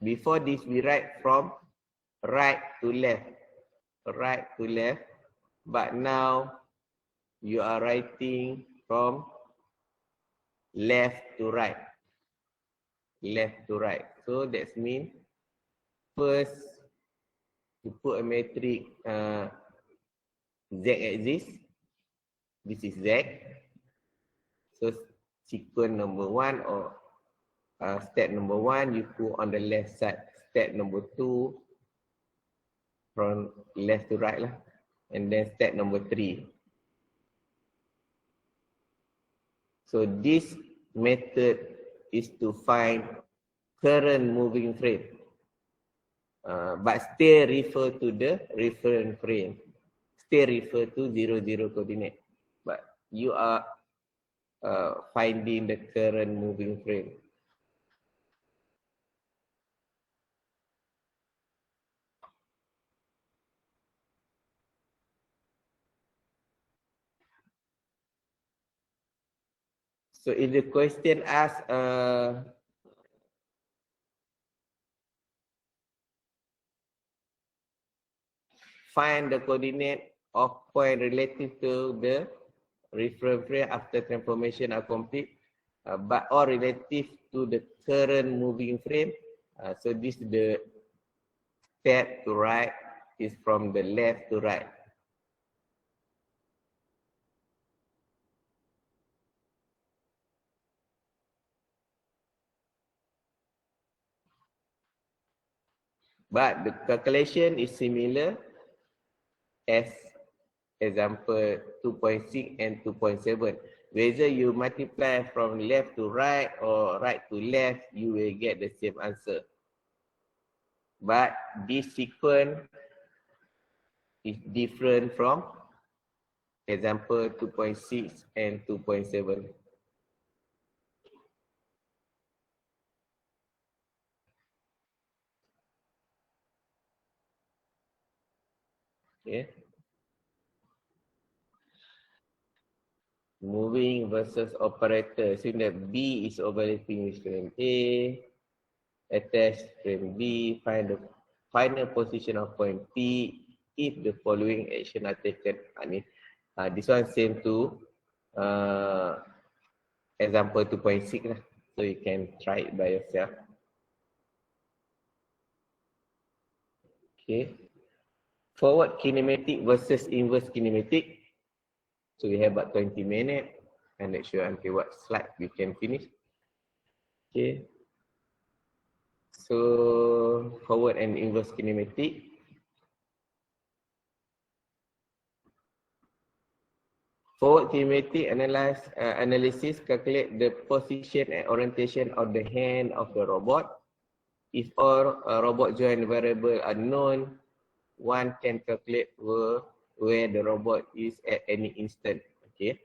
before this we write from right to left, but now you are writing from left to right. So that means first you put a matrix z-axis. This is z. So sequence number 1 or step number 1 you put on the left side. Step number 2 from left to right lah. And then step number 3. So this method is to find current moving frame, but still refer to the reference frame, still refer to 0, 0 coordinate, but you are finding the current moving frame. So if the question asks find the coordinate of point relative to the reference frame after transformation are complete, but or relative to the current moving frame. So this the step to right is from the left to right. But the calculation is similar as example 2.6 and 2.7. Whether you multiply from left to right or right to left, you will get the same answer. But this sequence is different from example 2.6 and 2.7. Okay. Moving versus operator. So that B is overlapping with frame A. Attach frame B. Find the final position of point P if the following action are taken. This one same to example 2.6 lah. So you can try it by yourself. Okay. Forward kinematic versus inverse kinematic. So we have about 20 minutes and make sure until what slide we can finish. Okay. So forward and inverse kinematic. Forward kinematic analysis calculate the position and orientation of the hand of the robot. If all robot joint variable are known, one can calculate where the robot is at any instant. Okay.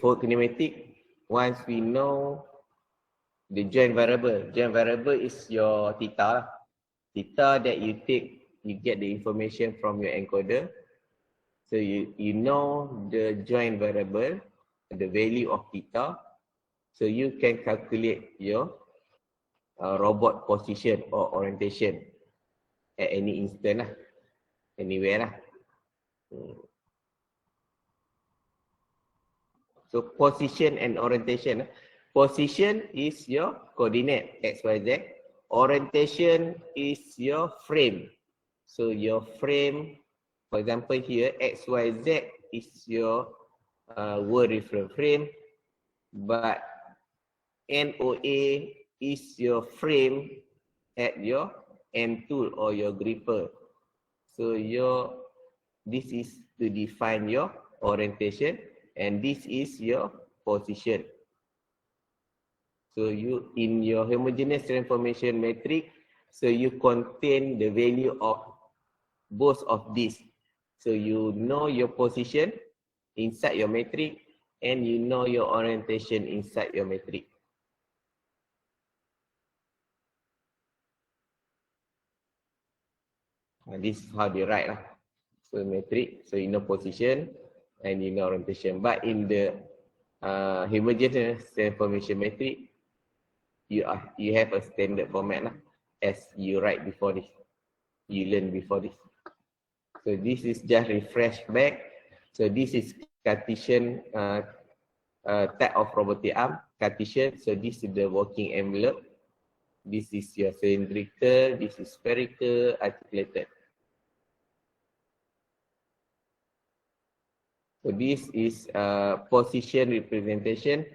Forward kinematic, once we know the joint variable is your theta. Theta that you take, you get the information from your encoder. So you know the joint variable, the value of theta. So you can calculate your robot position or orientation at any instant lah, anywhere lah. So position and orientation. Position is your coordinate x, y, z. Orientation is your frame. So your frame, for example here, x, y, z is your world reference frame, but NOA is your frame at your end tool or your gripper. So this is to define your orientation, and this is your position. So you, in your homogeneous transformation matrix, so you contain the value of both of these. So you know your position inside your matrix, and you know your orientation inside your matrix. This is how they write lah. So matrix, so you know position and you know orientation. But in the homogeneous transformation matrix, you have a standard format lah, as you write before this. You learn before this. So this is just refresh back. So this is Cartesian type of robotic arm, Cartesian. So this is the working envelope. This is your cylindrical, this is spherical, articulated. So this is position representation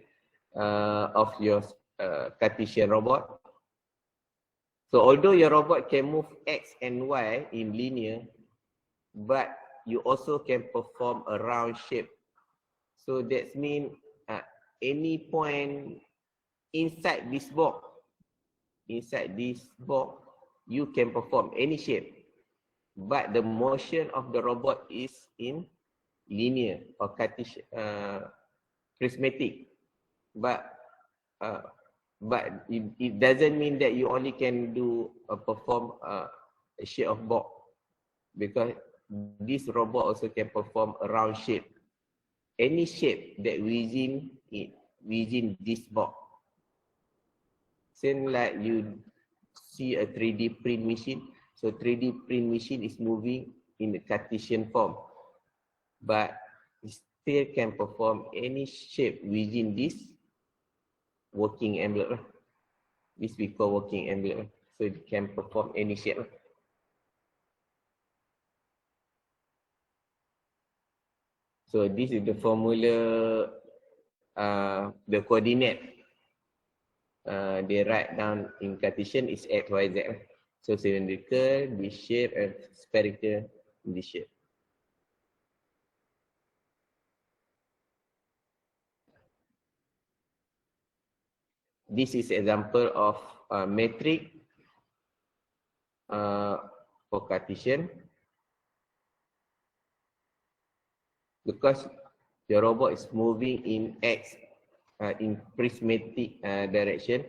of your Cartesian robot. So although your robot can move X and Y in linear, but you also can perform a round shape. So that means any point inside this box, you can perform any shape, but the motion of the robot is in linear or Cartesian, prismatic. But it doesn't mean that you only can do perform a shape of box, because this robot also can perform a round shape. Any shape that within this box. Same like you see a 3D print machine. So 3D print machine is moving in a Cartesian form, but it still can perform any shape within this working envelope. This we call working envelope. So it can perform any shape. So this is the formula, the coordinate. They write down in Cartesian is X, Y, Z. So cylindrical, this shape, and spherical, this shape. This is example of metric for Cartesian. Because your robot is moving in X, in prismatic direction,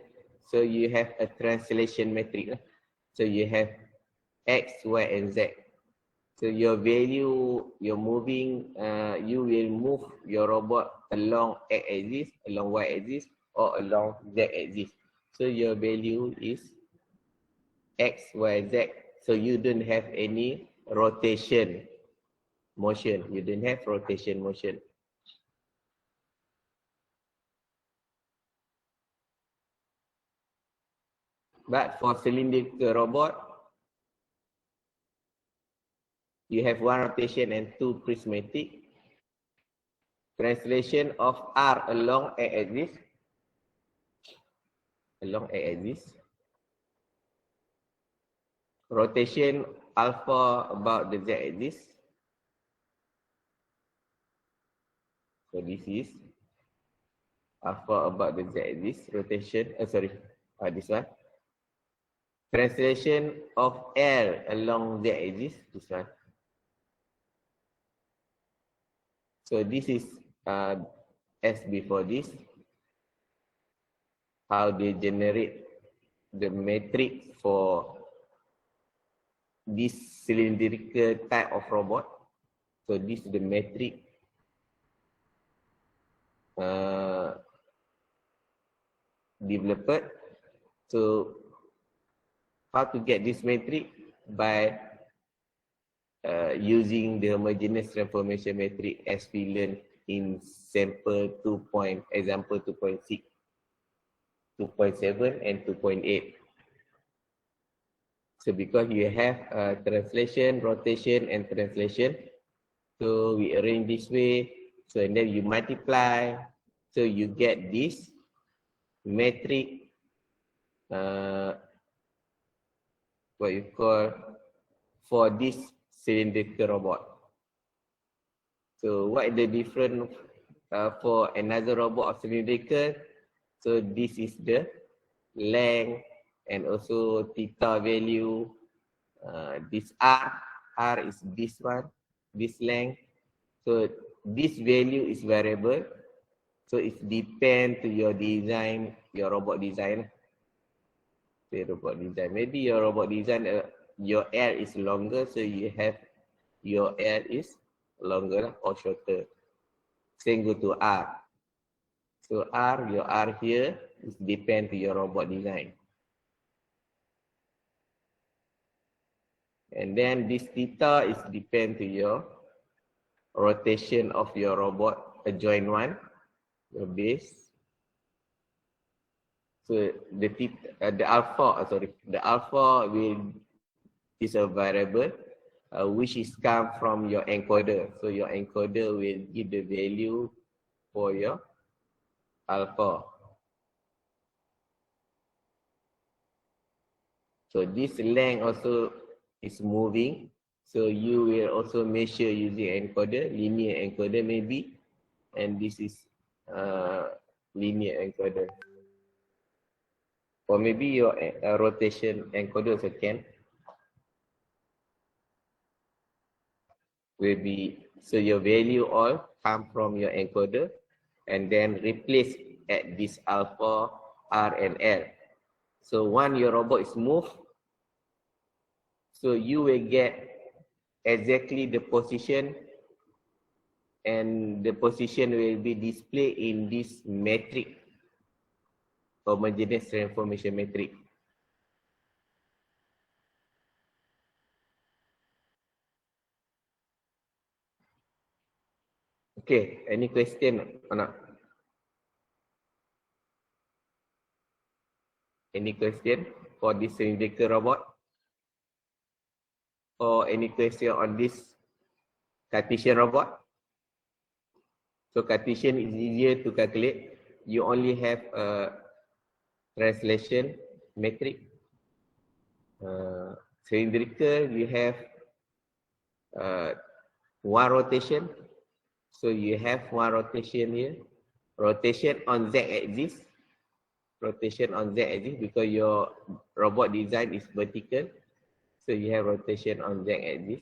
so you have a translation matrix. So you have X, Y, and Z. So your value, you're moving, you will move your robot along X axis, along Y axis, or along Z axis. So your value is X, Y, Z. So you don't have any rotation motion. You don't have rotation motion. But for cylindrical robot, you have one rotation and two prismatic. Translation of R along X axis. Along X axis. Rotation alpha about the Z axis. So this is alpha about the Z axis. Rotation, this one. Translation of L along Z axis, this one. So this is as before this, how they generate the matrix for this cylindrical type of robot. So this is the matrix developed. So how to get this matrix? By using the homogeneous transformation matrix as we learned in sample 2. Example 2.6, 2.7 and 2.8. So because you have translation, rotation and translation, so we arrange this way. So and then you multiply, so you get this matrix what you call for this cylindrical robot. So what is the difference for another robot of cylindrical? So this is the length and also theta value. This R is this one, this length. So this value is variable. So it depends to your design, your robot design. Say robot design. Maybe your robot design, your L is longer, so you have your L is longer or shorter. Same go to R. So R, your R here is depend to your robot design. And then this theta is depend to your rotation of your robot, adjoint one, your base. So the alpha is a variable which is come from your encoder. So your encoder will give the value for your alpha. So this length also is moving. So you will also measure using encoder, linear encoder maybe. And this is linear encoder. Or maybe your rotation encoder also can. Will be, so your value all come from your encoder and then replace at this alpha, R and L. So when your robot is moved, so you will get exactly the position, and the position will be displayed in this metric, homogeneous transformation metric. Okay, any question, anak? Any question for this cylindrical robot? Or any question on this Cartesian robot? So Cartesian is easier to calculate. You only have a translation metric. Cylindrical, you have one rotation. So you have one rotation here. Rotation on z-axis. Rotation on z-axis because your robot design is vertical. So you have rotation on z-axis.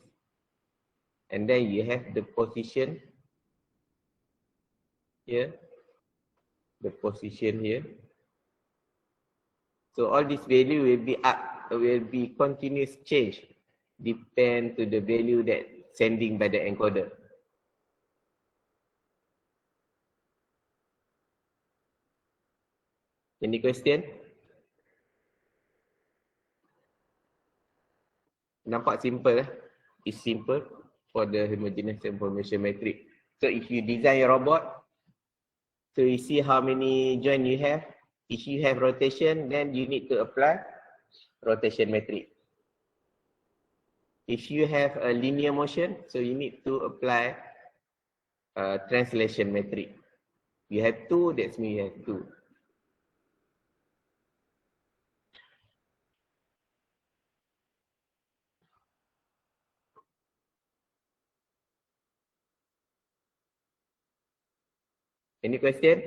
And then you have the position here. The position here. So all this value will be continuous change. Depend to the value that sending by the encoder. Any question? Nampak simple It's simple for the homogeneous transformation metric. So if you design your robot, so you see how many joint you have. If you have rotation, then you need to apply rotation metric. If you have a linear motion, so you need to apply translation metric. You have two, that's mean you have two. Any question?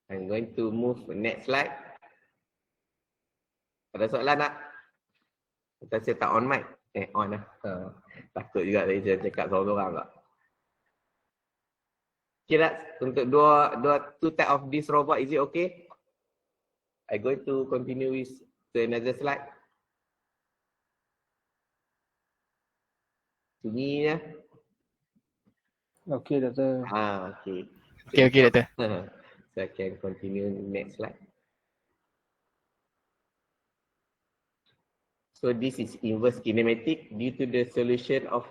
I'm going to move next slide. Ada soalan tak? Kita saya tak on mic. On lah. Takut juga tadi saya cakap seorang-seorang tak. Okay tak? Untuk two type of this robot, is it okay? I'm going to continue with another slide. Sini ya. Okay, Doctor. Okay. Okay, Doctor. So I can continue next slide. So this is inverse kinematic. Due to the solution of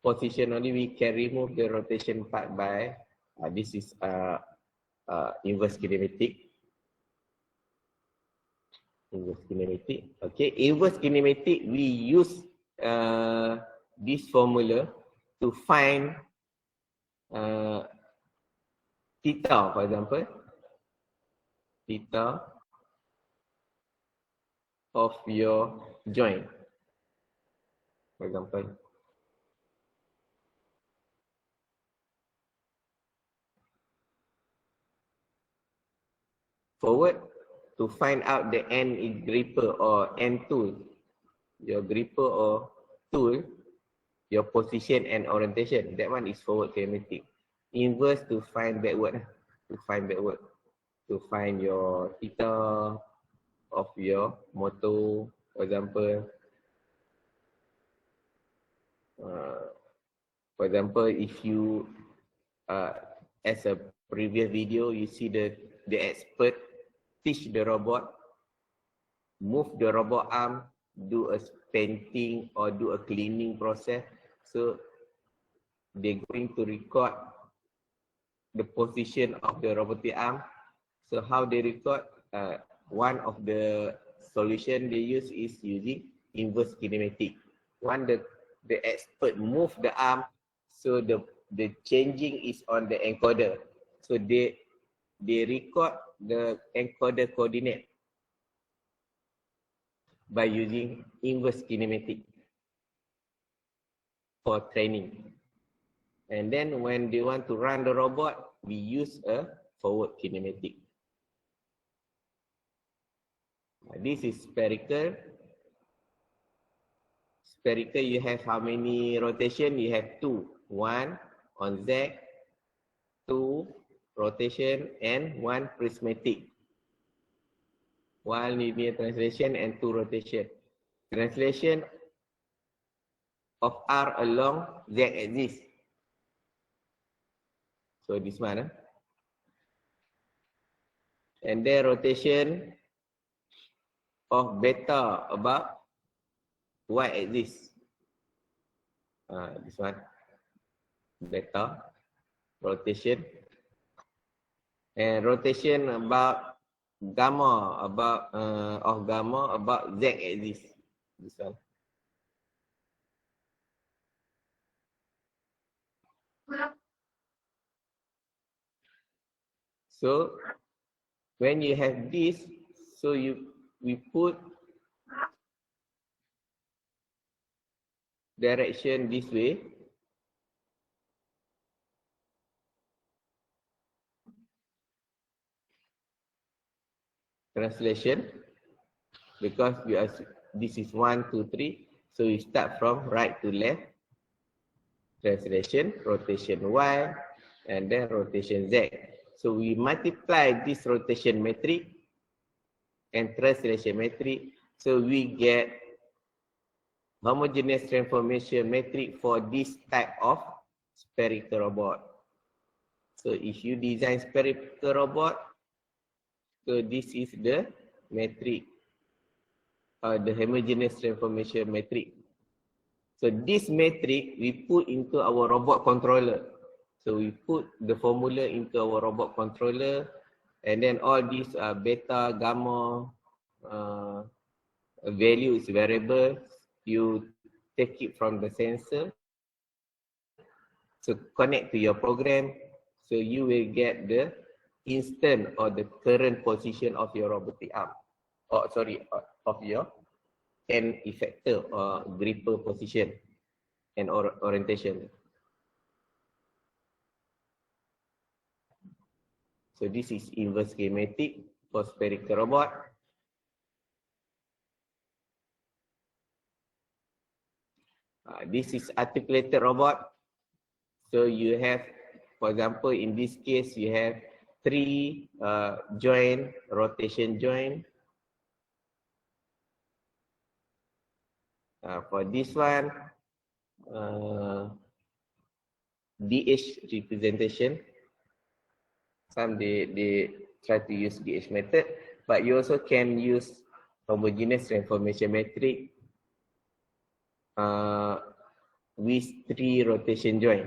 position only, we can remove the rotation part by this is inverse kinematic. Inverse kinematic. Okay, inverse kinematic, we use this formula to find theta, for example. theta of your joint, for example. Forward, to find out the end gripper or end tool, your gripper or tool, your position and orientation. That one is forward kinematic. Inverse, to find backward. To find your theta of your motor, for example. For example, if you, as a previous video, you see the expert teach the robot, move the robot arm, do a painting or do a cleaning process. So they're going to record the position of the robotic arm. So how they record? One of the solution they use is using inverse kinematic. One, the expert move the arm, so the changing is on the encoder. So they record the encoder coordinate by using inverse kinematic for training. And then when they want to run the robot, we use a forward kinematic. This is spherical. Spherical, you have how many rotation? You have 2. 1 on Z, 2 rotation, and 1 prismatic. 1 linear translation and 2 rotation. Translation of R along Z axis. So this one. And then rotation of beta about Y axis. This one. Beta rotation. And rotation about gamma, about of gamma about Z axis. This one. So when you have this, so we put direction this way. Translation, because we are, this is 1, 2, 3, so we start from right to left. Translation, rotation Y, and then rotation Z. So we multiply this rotation metric and translation metric, so we get homogeneous transformation metric for this type of spherical robot. So if you design spherical robot, so this is the metric, the homogeneous transformation metric. So this metric we put into our robot controller. So we put the formula into our robot controller, and then all these beta, gamma value is variable. You take it from the sensor, so connect to your program, so you will get the instant or the current position of your robotic arm, or sorry, of your end effector or gripper position and orientation. So this is inverse kinematic for spherical robot. This is articulated robot. So you have, for example, in this case, you have 3 joint, rotation joint. For this one, DH representation. Some they try to use DH method, but you also can use homogeneous transformation metric with 3 rotation joint.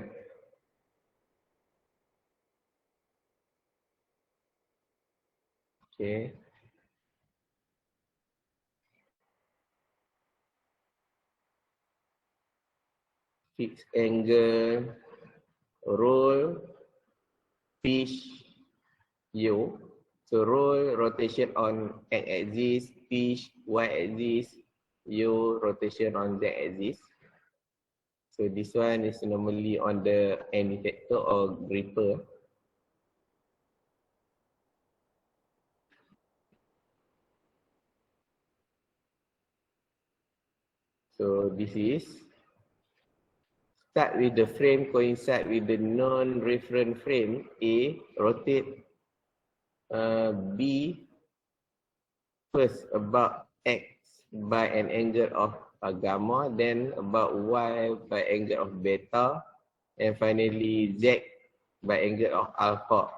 Okay. Fixed angle, roll, pitch, yaw. So roll, rotation on x-axis, pitch, y-axis, yaw, rotation on z-axis. So this one is normally on the end effector or gripper. So this is start with the frame coincide with the non-reference frame A, rotate B first about X by an angle of gamma, then about Y by angle of beta, and finally Z by angle of alpha.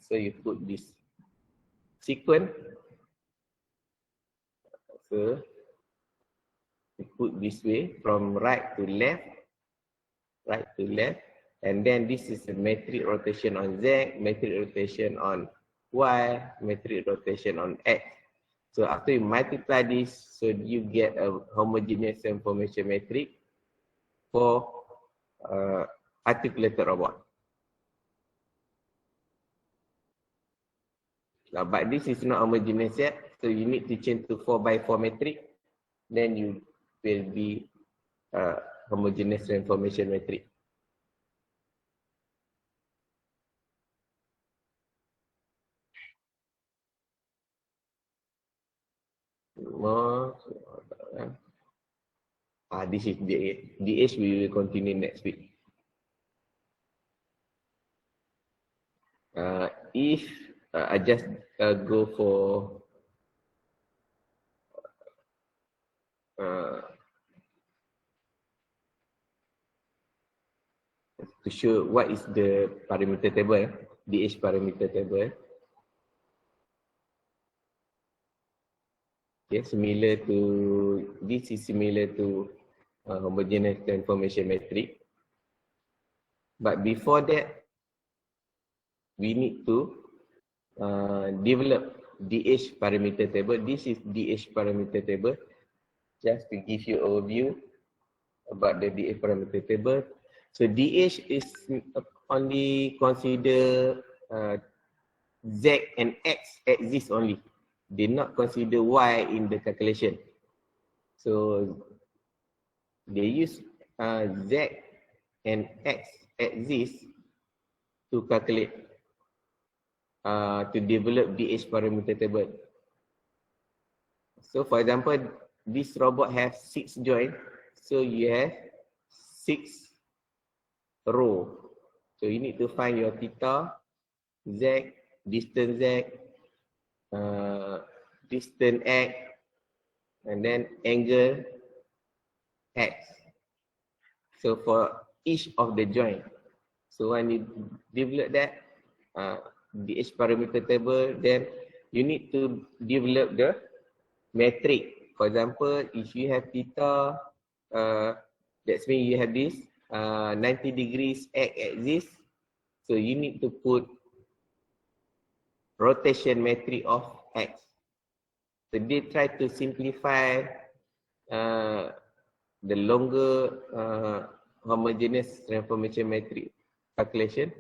So you put this sequence. So you put this way from right to left, and then this is a metric rotation on Z, metric rotation on Y, metric rotation on X. So after you multiply this, so you get a homogeneous transformation metric for articulated robot. But this is not homogeneous yet, so you need to change to 4x4 metric, then you will be homogeneous transformation metric. More. This is DH. We will continue next week. If I just go for to show what is the parameter table, DH parameter table. Okay, similar to this is similar to homogeneous transformation metric. But before that, we need to develop DH parameter table. This is DH parameter table. Just to give you an overview about the DH parameter table. So DH is only consider Z and X axis only. They not consider Y in the calculation. So they use Z and X axis to calculate, to develop DH parameter table. So for example, this robot has 6 joints. So you have 6 row. So you need to find your theta, Z, distance Z, distance X, and then angle X. So for each of the joint. So when you develop that DH parameter table, then you need to develop the metric. For example, if you have theta, that's mean you have this 90 degrees X axis. So you need to put rotation metric of X. So they try to simplify the longer homogeneous transformation metric calculation.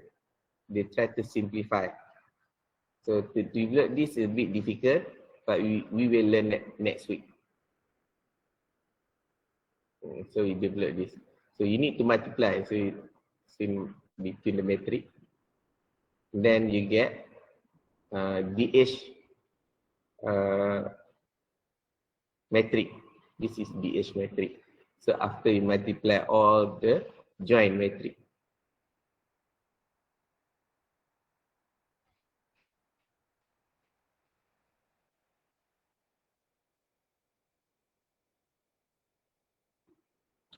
They try to simplify. So to develop this is a bit difficult, but we will learn that next week. So we develop this. So you need to multiply. So you between the metric. Then you get DH metric. This is DH metric. So after you multiply all the joint metric.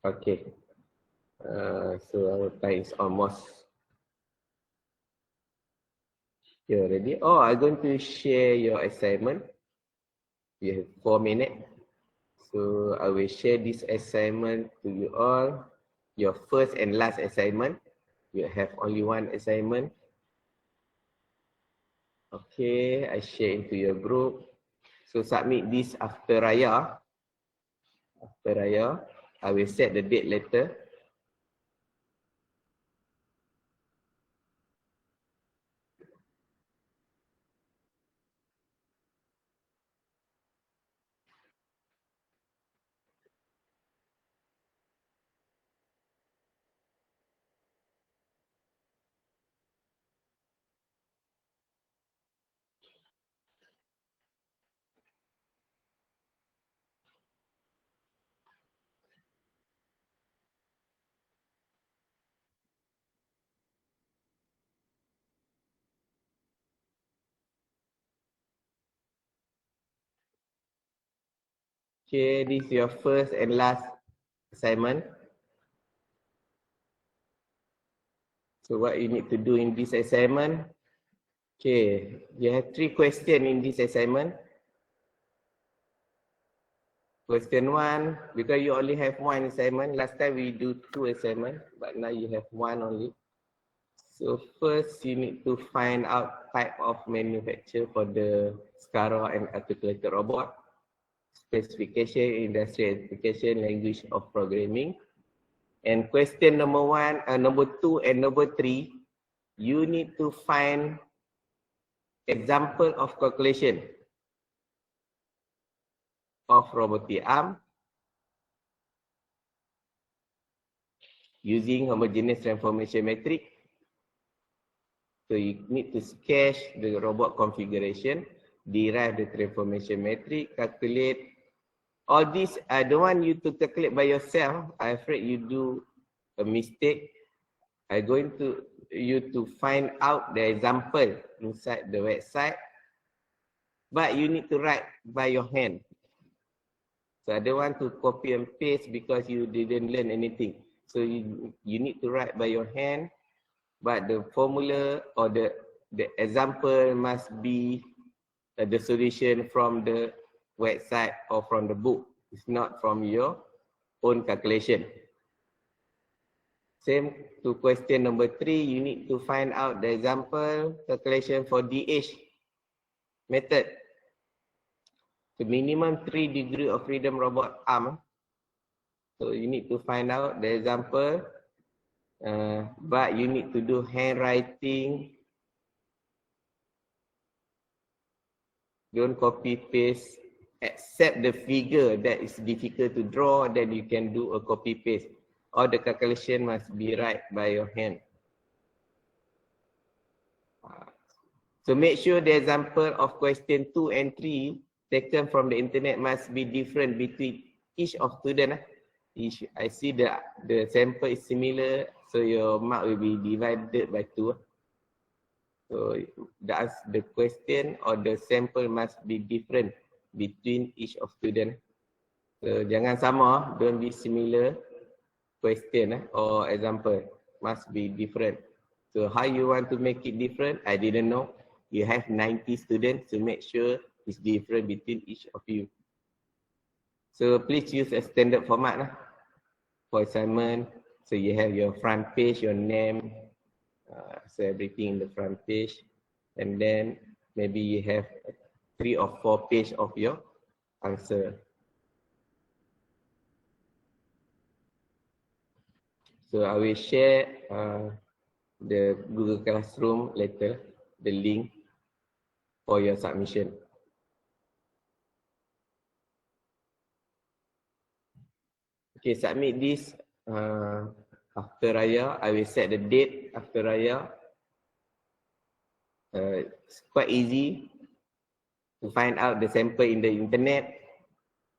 Okay. So our time is almost here already. Oh, I'm going to share your assignment. You have 4 minutes. So I will share this assignment to you all. Your first and last assignment. You have only one assignment. Okay, I share into your group. So submit this after Raya. After Raya, I will set the date later. Okay, this is your first and last assignment. So what you need to do in this assignment? Okay, you have 3 questions in this assignment. Question 1, because you only have 1 assignment. Last time we do 2 assignments, but now you have 1 only. So first you need to find out type of manufacture for the SCARA and articulated robot. Specification, industrial application, language of programming. And question number 2 and number 3, you need to find example of calculation of robotic arm using homogeneous transformation matrix. So you need to sketch the robot configuration, derive the transformation matrix, calculate. All this, I don't want you to calculate by yourself. I'm afraid you do a mistake. I'm going to you to find out the example inside the website, but you need to write by your hand. So I don't want to copy and paste because you didn't learn anything. So you need to write by your hand, but the formula or the example must be the solution from the website or from the book. It's not from your own calculation. Same to question number 3, you need to find out the example calculation for DH method. The minimum 3 degree of freedom robot arm. So you need to find out the example, but you need to do handwriting. Don't copy paste, except the figure that is difficult to draw, then you can do a copy paste. All the calculation must be right by your hand. So make sure the example of question 2 and 3 taken from the internet must be different between each of student. I see the sample is similar, so your mark will be divided by 2. So the question or the sample must be different between each of student. So jangan sama, don't be similar question or example, must be different. So how you want to make it different? I didn't know. You have 90 students, to make sure it's different between each of you. So please use a standard format for assignment. So you have your front page, your name, so everything in the front page, and then maybe you have 3 or 4 pages of your answer. So I will share the Google Classroom later, the link for your submission. Okay, submit this after Raya. I will set the date after Raya. It's quite easy to find out the sample in the internet.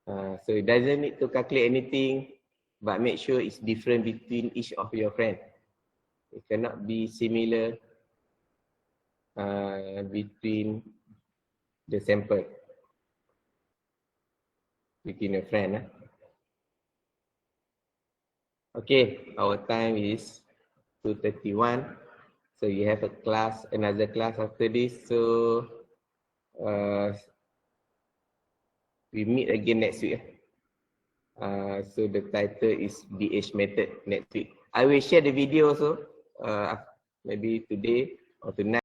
So it doesn't need to calculate anything, but make sure it's different between each of your friends. It cannot be similar between the sample between your friend. Okay, our time is 2:31. So you have a class, another class after this. So we meet again next week. So the title is DH method next week. I will share the video also, maybe today or tonight.